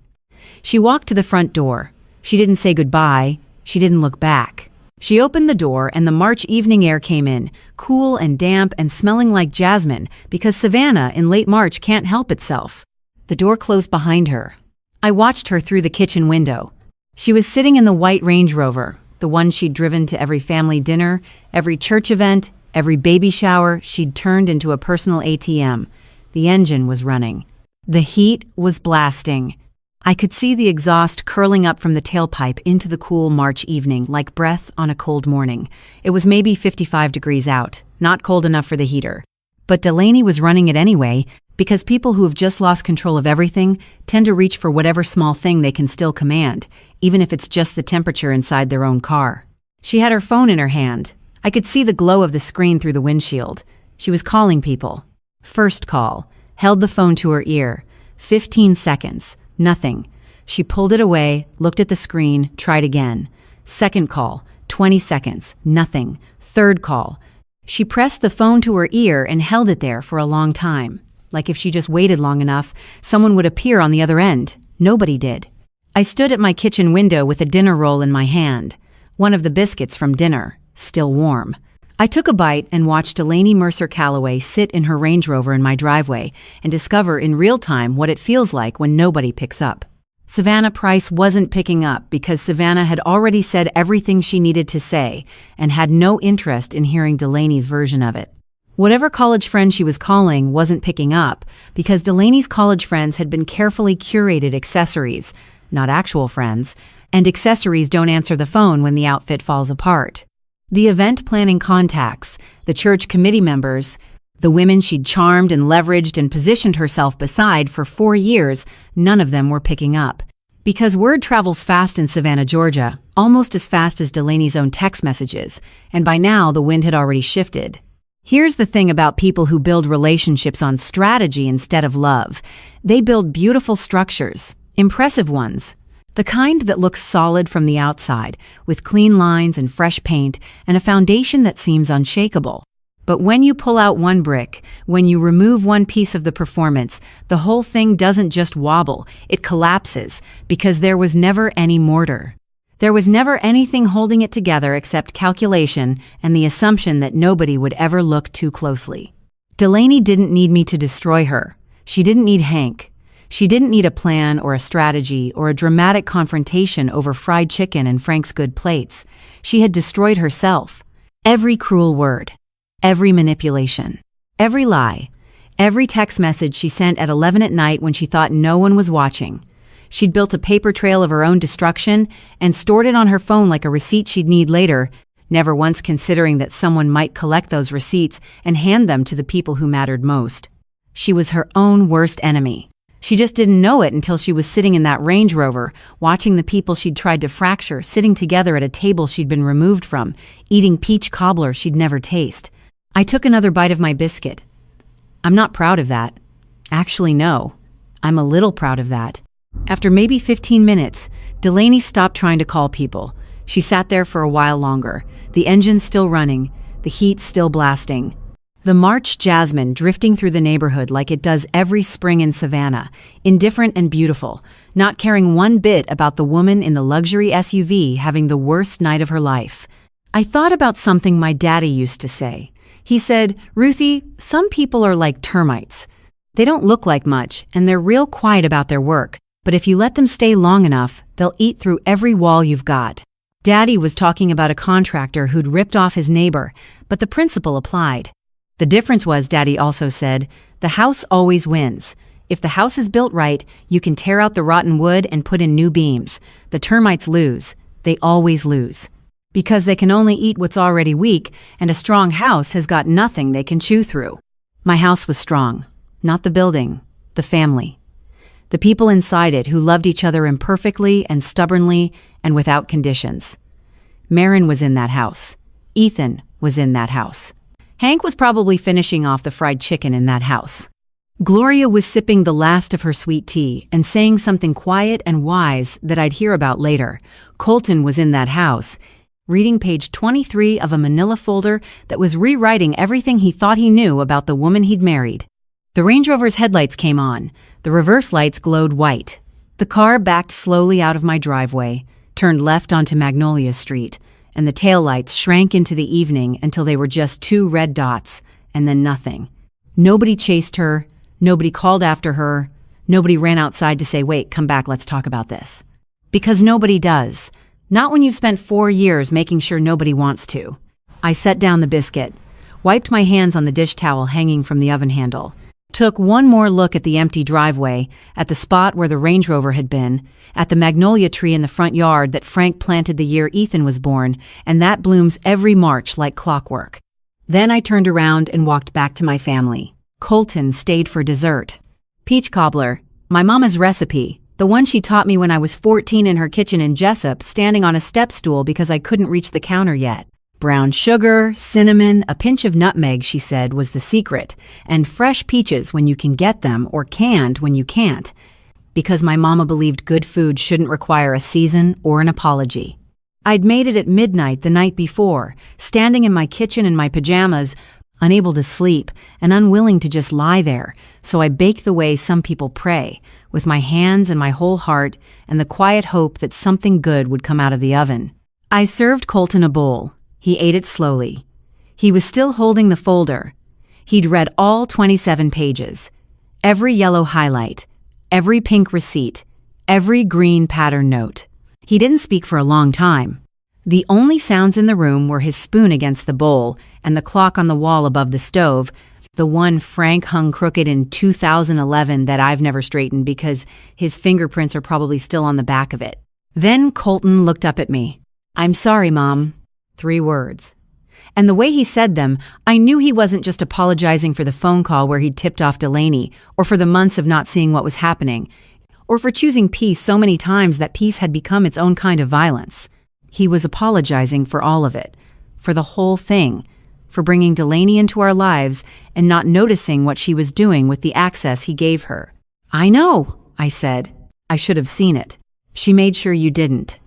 She walked to the front door. She didn't say goodbye. She didn't look back. She opened the door and the March evening air came in, cool and damp and smelling like jasmine, because Savannah in late March can't help itself. The door closed behind her. I watched her through the kitchen window. She was sitting in the white Range Rover, the one she'd driven to every family dinner, every church event, every baby shower. She'd turned into a personal ATM. The engine was running. The heat was blasting. I could see the exhaust curling up from the tailpipe into the cool March evening like breath on a cold morning. It was maybe 55 degrees out, not cold enough for the heater. But Delaney was running it anyway, because people who have just lost control of everything tend to reach for whatever small thing they can still command, even if it's just the temperature inside their own car. She had her phone in her hand. I could see the glow of the screen through the windshield. She was calling people. First call. Held the phone to her ear. 15 seconds. Nothing. She pulled it away, looked at the screen, tried again. Second call. 20 seconds. Nothing. Third call. She pressed the phone to her ear and held it there for a long time. Like if she just waited long enough, someone would appear on the other end. Nobody did. I stood at my kitchen window with a dinner roll in my hand. One of the biscuits from dinner, still warm. I took a bite and watched Delaney Mercer Calloway sit in her Range Rover in my driveway and discover in real time what it feels like when nobody picks up. Savannah Price wasn't picking up because Savannah had already said everything she needed to say and had no interest in hearing Delaney's version of it. Whatever college friend she was calling wasn't picking up because Delaney's college friends had been carefully curated accessories, not actual friends, and accessories don't answer the phone when the outfit falls apart. The event planning contacts, the church committee members, the women she'd charmed and leveraged and positioned herself beside for 4 years, none of them were picking up. Because word travels fast in Savannah, Georgia, almost as fast as Delaney's own text messages, and by now the wind had already shifted. Here's the thing about people who build relationships on strategy instead of love. They build beautiful structures, impressive ones. The kind that looks solid from the outside, with clean lines and fresh paint, and a foundation that seems unshakable. But when you pull out one brick, when you remove one piece of the performance, the whole thing doesn't just wobble, it collapses, because there was never any mortar. There was never anything holding it together except calculation and the assumption that nobody would ever look too closely. Delaney didn't need me to destroy her. She didn't need Hank. She didn't need a plan or a strategy or a dramatic confrontation over fried chicken and Frank's good plates. She had destroyed herself. Every cruel word. Every manipulation. Every lie. Every text message she sent at 11 at night when she thought no one was watching. She'd built a paper trail of her own destruction and stored it on her phone like a receipt she'd need later, never once considering that someone might collect those receipts and hand them to the people who mattered most. She was her own worst enemy. She just didn't know it until she was sitting in that Range Rover, watching the people she'd tried to fracture sitting together at a table she'd been removed from, eating peach cobbler she'd never tasted. I took another bite of my biscuit. I'm not proud of that. Actually, no. I'm a little proud of that. After maybe 15 minutes, Delaney stopped trying to call people. She sat there for a while longer, the engine still running, the heat still blasting. The March jasmine drifting through the neighborhood like it does every spring in Savannah, indifferent and beautiful, not caring one bit about the woman in the luxury SUV having the worst night of her life. I thought about something my daddy used to say. He said, "Ruthie, some people are like termites. They don't look like much, and they're real quiet about their work, but if you let them stay long enough, they'll eat through every wall you've got." Daddy was talking about a contractor who'd ripped off his neighbor, but the principle applied. The difference was, Daddy also said, the house always wins. If the house is built right, you can tear out the rotten wood and put in new beams. The termites lose. They always lose. Because they can only eat what's already weak, and a strong house has got nothing they can chew through. My house was strong. Not the building, the family. The people inside it who loved each other imperfectly and stubbornly and without conditions. Marin was in that house. Ethan was in that house. Hank was probably finishing off the fried chicken in that house. Gloria was sipping the last of her sweet tea and saying something quiet and wise that I'd hear about later. Colton was in that house, reading page 23 of a manila folder that was rewriting everything he thought he knew about the woman he'd married. The Range Rover's headlights came on. The reverse lights glowed white. The car backed slowly out of my driveway, turned left onto Magnolia Street, and the taillights shrank into the evening until they were just 2 red dots, and then nothing. Nobody chased her. Nobody called after her. Nobody ran outside to say, "Wait, come back, let's talk about this." Because nobody does. Not when you've spent 4 years making sure nobody wants to. I set down the biscuit, wiped my hands on the dish towel hanging from the oven handle, took one more look at the empty driveway, at the spot where the Range Rover had been, at the magnolia tree in the front yard that Frank planted the year Ethan was born, and that blooms every March like clockwork. Then I turned around and walked back to my family. Colton stayed for dessert. Peach cobbler, my mama's recipe, the one she taught me when I was 14 in her kitchen in Jessup, standing on a step stool because I couldn't reach the counter yet. Brown sugar, cinnamon, a pinch of nutmeg, she said, was the secret, and fresh peaches when you can get them or canned when you can't, because my mama believed good food shouldn't require a season or an apology. I'd made it at midnight the night before, standing in my kitchen in my pajamas, unable to sleep and unwilling to just lie there, so I baked the way some people pray, with my hands and my whole heart and the quiet hope that something good would come out of the oven. I served Colton a bowl. He ate it slowly. He was still holding the folder. He'd read all 27 pages, every yellow highlight, every pink receipt, every green pattern note. He didn't speak for a long time. The only sounds in the room were his spoon against the bowl and the clock on the wall above the stove, the one Frank hung crooked in 2011 that I've never straightened because his fingerprints are probably still on the back of it. Then Colton looked up at me. "I'm sorry, Mom." 3 words. And the way he said them, I knew he wasn't just apologizing for the phone call where he'd tipped off Delaney, or for the months of not seeing what was happening, or for choosing peace so many times that peace had become its own kind of violence. He was apologizing for all of it, for the whole thing, for bringing Delaney into our lives and not noticing what she was doing with the access he gave her. "I know," I said. "I should have seen it. She made sure you didn't.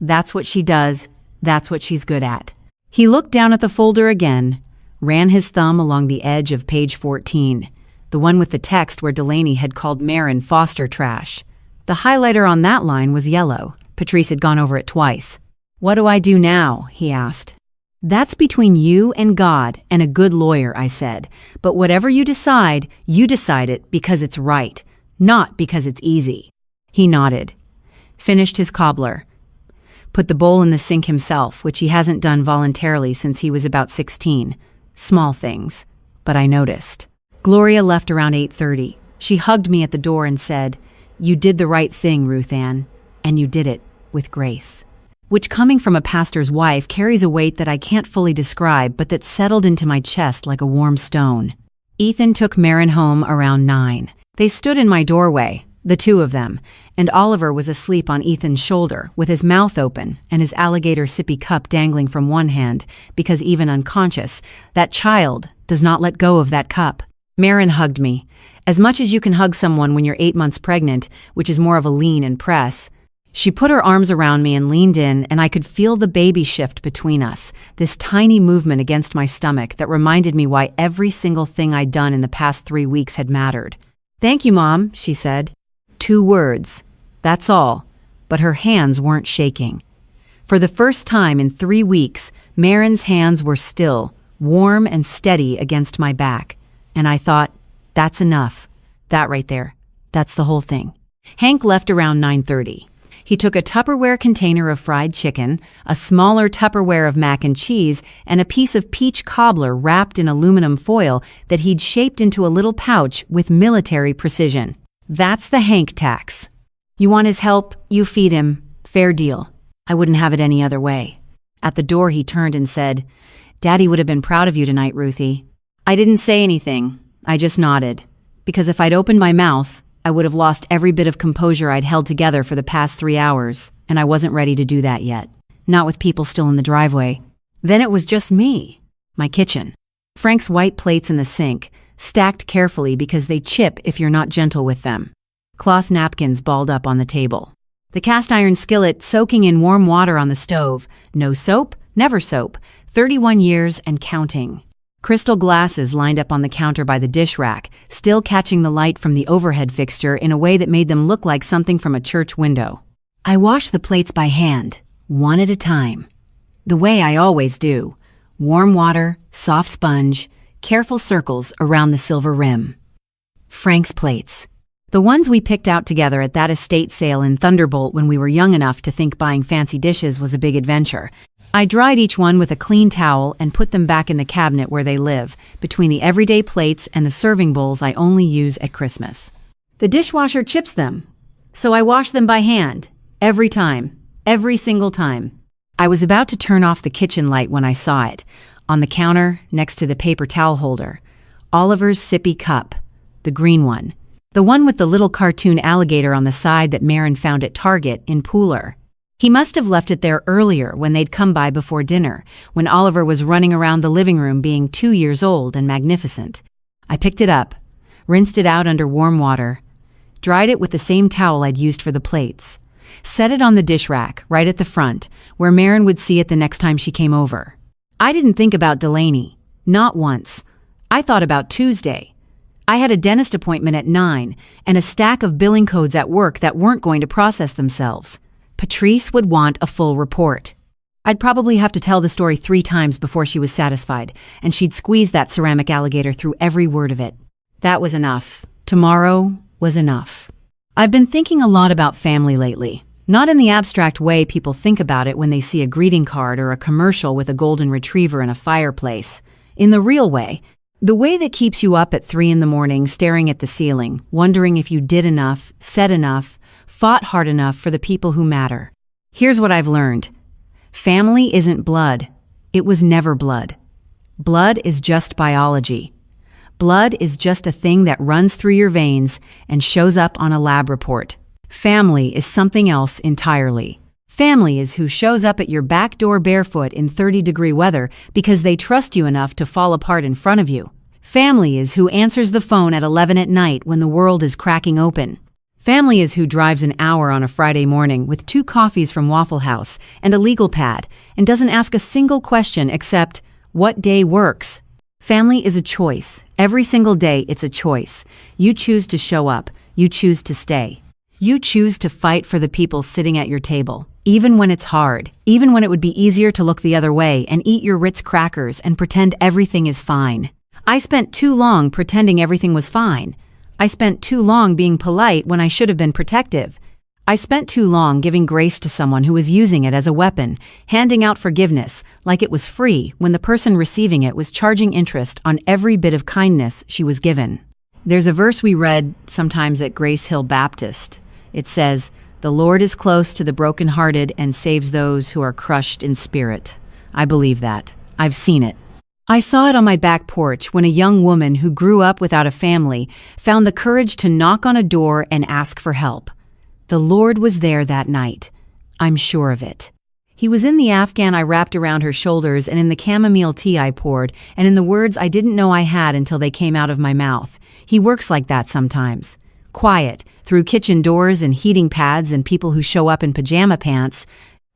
That's what she does. That's what she's good at." He looked down at the folder again, ran his thumb along the edge of page 14, the one with the text where Delaney had called Marin foster trash. The highlighter on that line was yellow. Patrice had gone over it twice. "What do I do now?" he asked. "That's between you and God and a good lawyer," I said. "But whatever you decide it because it's right, not because it's easy." He nodded, finished his cobbler, put the bowl in the sink himself, which he hasn't done voluntarily since he was about 16. Small things, but I noticed. Gloria left around 8:30. She hugged me at the door and said, "You did the right thing, Ruth Ann, and you did it with grace." Which, coming from a pastor's wife, carries a weight that I can't fully describe, but that settled into my chest like a warm stone. Ethan took Marin home around 9. They stood in my doorway, the 2 of them, and Oliver was asleep on Ethan's shoulder, with his mouth open and his alligator sippy cup dangling from one hand, because even unconscious, that child does not let go of that cup. Marin hugged me, as much as you can hug someone when you're 8 months pregnant, which is more of a lean and press. She put her arms around me and leaned in, and I could feel the baby shift between us, this tiny movement against my stomach that reminded me why every single thing I'd done in the past 3 weeks had mattered. "Thank you, Mom," she said. 2 words. That's all. But her hands weren't shaking. For the first time in 3 weeks, Marin's hands were still, warm and steady against my back. And I thought, that's enough. That right there. That's the whole thing. Hank left around 9:30. He took a Tupperware container of fried chicken, a smaller Tupperware of mac and cheese, and a piece of peach cobbler wrapped in aluminum foil that he'd shaped into a little pouch with military precision. That's the Hank tax. You want his help, you feed him. Fair deal. I wouldn't have it any other way. At the door he turned and said, "Daddy would have been proud of you tonight, Ruthie." I didn't say anything. I just nodded. Because if I'd opened my mouth, I would have lost every bit of composure I'd held together for the past 3 hours, and I wasn't ready to do that yet. Not with people still in the driveway. Then it was just me. My kitchen. Frank's white plates in the sink, stacked carefully because they chip if you're not gentle with them. Cloth napkins balled up on the table. The cast iron skillet soaking in warm water on the stove. No soap, never soap. 31 years and counting. Crystal glasses lined up on the counter by the dish rack, still catching the light from the overhead fixture in a way that made them look like something from a church window. I washed the plates by hand, one at a time. The way I always do. Warm water, soft sponge, careful circles around the silver rim. Frank's plates. The ones we picked out together at that estate sale in Thunderbolt when we were young enough to think buying fancy dishes was a big adventure. I dried each one with a clean towel and put them back in the cabinet where they live, between the everyday plates and the serving bowls I only use at Christmas. The dishwasher chips them, so I wash them by hand, every time, every single time. I was about to turn off the kitchen light when I saw it, on the counter next to the paper towel holder. Oliver's sippy cup, the green one. The one with the little cartoon alligator on the side that Marin found at Target in Pooler. He must have left it there earlier when they'd come by before dinner, when Oliver was running around the living room being 2 years old and magnificent. I picked it up, rinsed it out under warm water, dried it with the same towel I'd used for the plates, set it on the dish rack right at the front, where Marin would see it the next time she came over. I didn't think about Delaney, not once. I thought about Tuesday. I had a dentist appointment at 9 and a stack of billing codes at work that weren't going to process themselves. Patrice would want a full report. I'd probably have to tell the story 3 times before she was satisfied, and she'd squeeze that ceramic alligator through every word of it. That was enough. Tomorrow was enough. I've been thinking a lot about family lately, not in the abstract way people think about it when they see a greeting card or a commercial with a golden retriever in a fireplace. In the real way, the way that keeps you up at 3 in the morning staring at the ceiling, wondering if you did enough, said enough, fought hard enough for the people who matter. Here's what I've learned. Family isn't blood. It was never blood. Blood is just biology. Blood is just a thing that runs through your veins and shows up on a lab report. Family is something else entirely. Family is who shows up at your back door barefoot in 30-degree weather because they trust you enough to fall apart in front of you. Family is who answers the phone at 11 at night when the world is cracking open. Family is who drives an hour on a Friday morning with 2 coffees from Waffle House and a legal pad and doesn't ask a single question except, what day works? Family is a choice. Every single day it's a choice. You choose to show up. You choose to stay. You choose to fight for the people sitting at your table, even when it's hard, even when it would be easier to look the other way and eat your Ritz crackers and pretend everything is fine. I spent too long pretending everything was fine. I spent too long being polite when I should have been protective. I spent too long giving grace to someone who was using it as a weapon, handing out forgiveness like it was free when the person receiving it was charging interest on every bit of kindness she was given. There's a verse we read sometimes at Grace Hill Baptist. It says, "The Lord is close to the brokenhearted and saves those who are crushed in spirit." I believe that. I've seen it. I saw it on my back porch when a young woman who grew up without a family found the courage to knock on a door and ask for help. The Lord was there that night. I'm sure of it. He was in the Afghan I wrapped around her shoulders and in the chamomile tea I poured and in the words I didn't know I had until they came out of my mouth. He works like that sometimes. Quiet, through kitchen doors and heating pads and people who show up in pajama pants,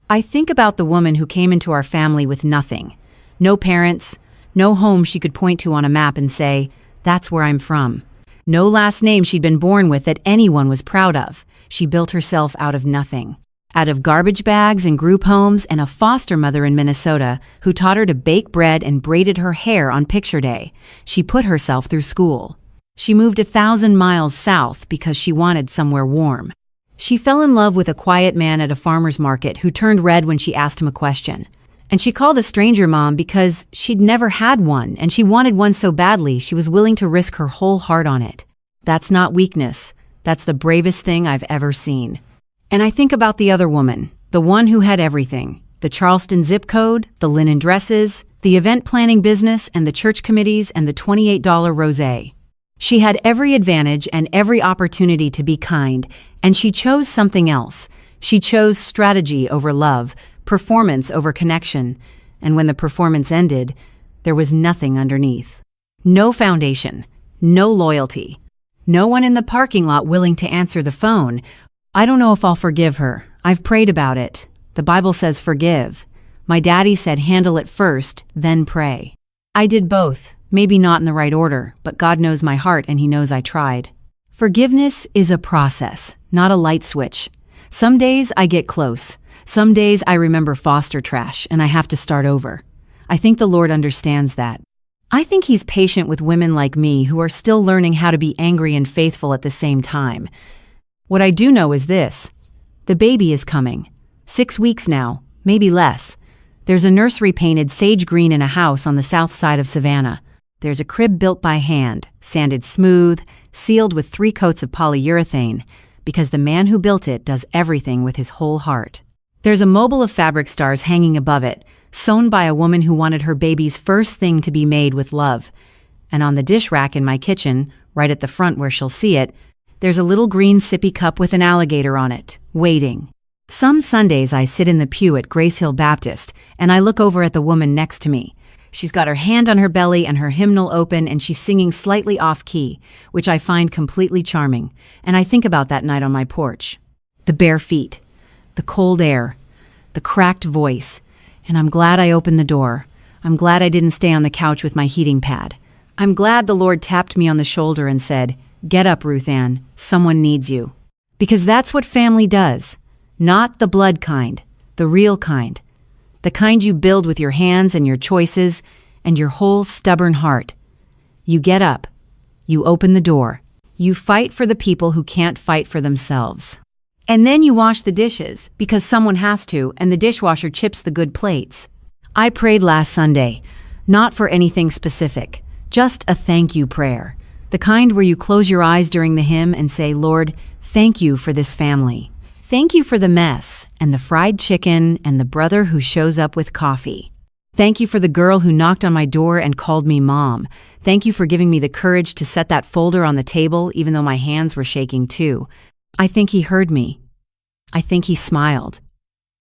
I think about the woman who came into our family with nothing. No parents, no home she could point to on a map and say, "That's where I'm from." No last name she'd been born with that anyone was proud of. She built herself out of nothing. Out of garbage bags and group homes and a foster mother in Minnesota who taught her to bake bread and braided her hair on picture day. She put herself through school. She moved 1,000 miles south because she wanted somewhere warm. She fell in love with a quiet man at a farmer's market who turned red when she asked him a question. And she called a stranger mom because she'd never had one and she wanted one so badly she was willing to risk her whole heart on it. That's not weakness. That's the bravest thing I've ever seen. And I think about the other woman, the one who had everything. The Charleston zip code, the linen dresses, the event planning business, and the church committees, and the $28 rosé. She had every advantage and every opportunity to be kind, and she chose something else. She chose strategy over love, performance over connection, and when the performance ended, there was nothing underneath. No foundation, no loyalty, no one in the parking lot willing to answer the phone. I don't know if I'll forgive her. I've prayed about it. The Bible says forgive. My daddy said handle it first, then pray. I did both, maybe not in the right order, but God knows my heart and He knows I tried. Forgiveness is a process, not a light switch. Some days I get close. Some days I remember foster trash and I have to start over. I think the Lord understands that. I think He's patient with women like me who are still learning how to be angry and faithful at the same time. What I do know is this. The baby is coming. 6 weeks now, maybe less. There's a nursery painted sage green in a house on the south side of Savannah. There's a crib built by hand, sanded smooth, sealed with 3 coats of polyurethane, because the man who built it does everything with his whole heart. There's a mobile of fabric stars hanging above it, sewn by a woman who wanted her baby's first thing to be made with love. And on the dish rack in my kitchen, right at the front where she'll see it, there's a little green sippy cup with an alligator on it, waiting. Some Sundays I sit in the pew at Grace Hill Baptist, and I look over at the woman next to me. She's got her hand on her belly and her hymnal open, and she's singing slightly off-key, which I find completely charming, and I think about that night on my porch. The bare feet, the cold air, the cracked voice, and I'm glad I opened the door. I'm glad I didn't stay on the couch with my heating pad. I'm glad the Lord tapped me on the shoulder and said, "Get up, Ruth Ann, someone needs you." Because that's what family does. Not the blood kind, the real kind. The kind you build with your hands and your choices and your whole stubborn heart. You get up. You open the door. You fight for the people who can't fight for themselves. And then you wash the dishes because someone has to, and the dishwasher chips the good plates. I prayed last Sunday, not for anything specific, just a thank you prayer. The kind where you close your eyes during the hymn and say, "Lord, thank you for this family. Thank you for the mess and the fried chicken and the brother who shows up with coffee. Thank you for the girl who knocked on my door and called me mom. Thank you for giving me the courage to set that folder on the table even though my hands were shaking too." I think He heard me. I think He smiled.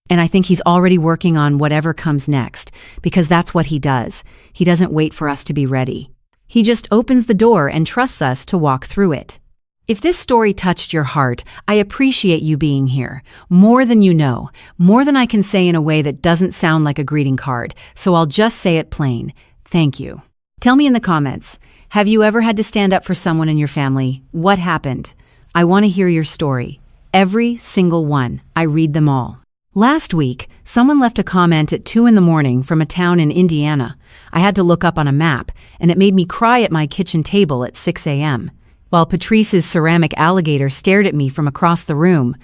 And I think He's already working on whatever comes next, because that's what He does. He doesn't wait for us to be ready. He just opens the door and trusts us to walk through it. If this story touched your heart, I appreciate you being here. More than you know, more than I can say in a way that doesn't sound like a greeting card, so I'll just say it plain. Thank you. Tell me in the comments, have you ever had to stand up for someone in your family? What happened? I want to hear your story. Every single one. I read them all. Last week, someone left a comment at 2 a.m. from a town in Indiana. I had to look up on a map, and it made me cry at my kitchen table at 6 a.m. While Patrice's ceramic alligator stared at me from across the room.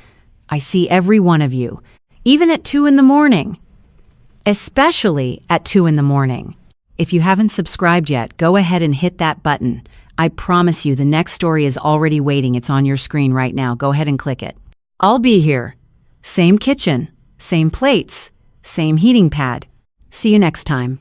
I see every one of you, even at 2 a.m. Especially at 2 a.m. If you haven't subscribed yet, go ahead and hit that button. I promise you the next story is already waiting. It's on your screen right now. Go ahead and click it. I'll be here. Same kitchen, same plates, same heating pad. See you next time.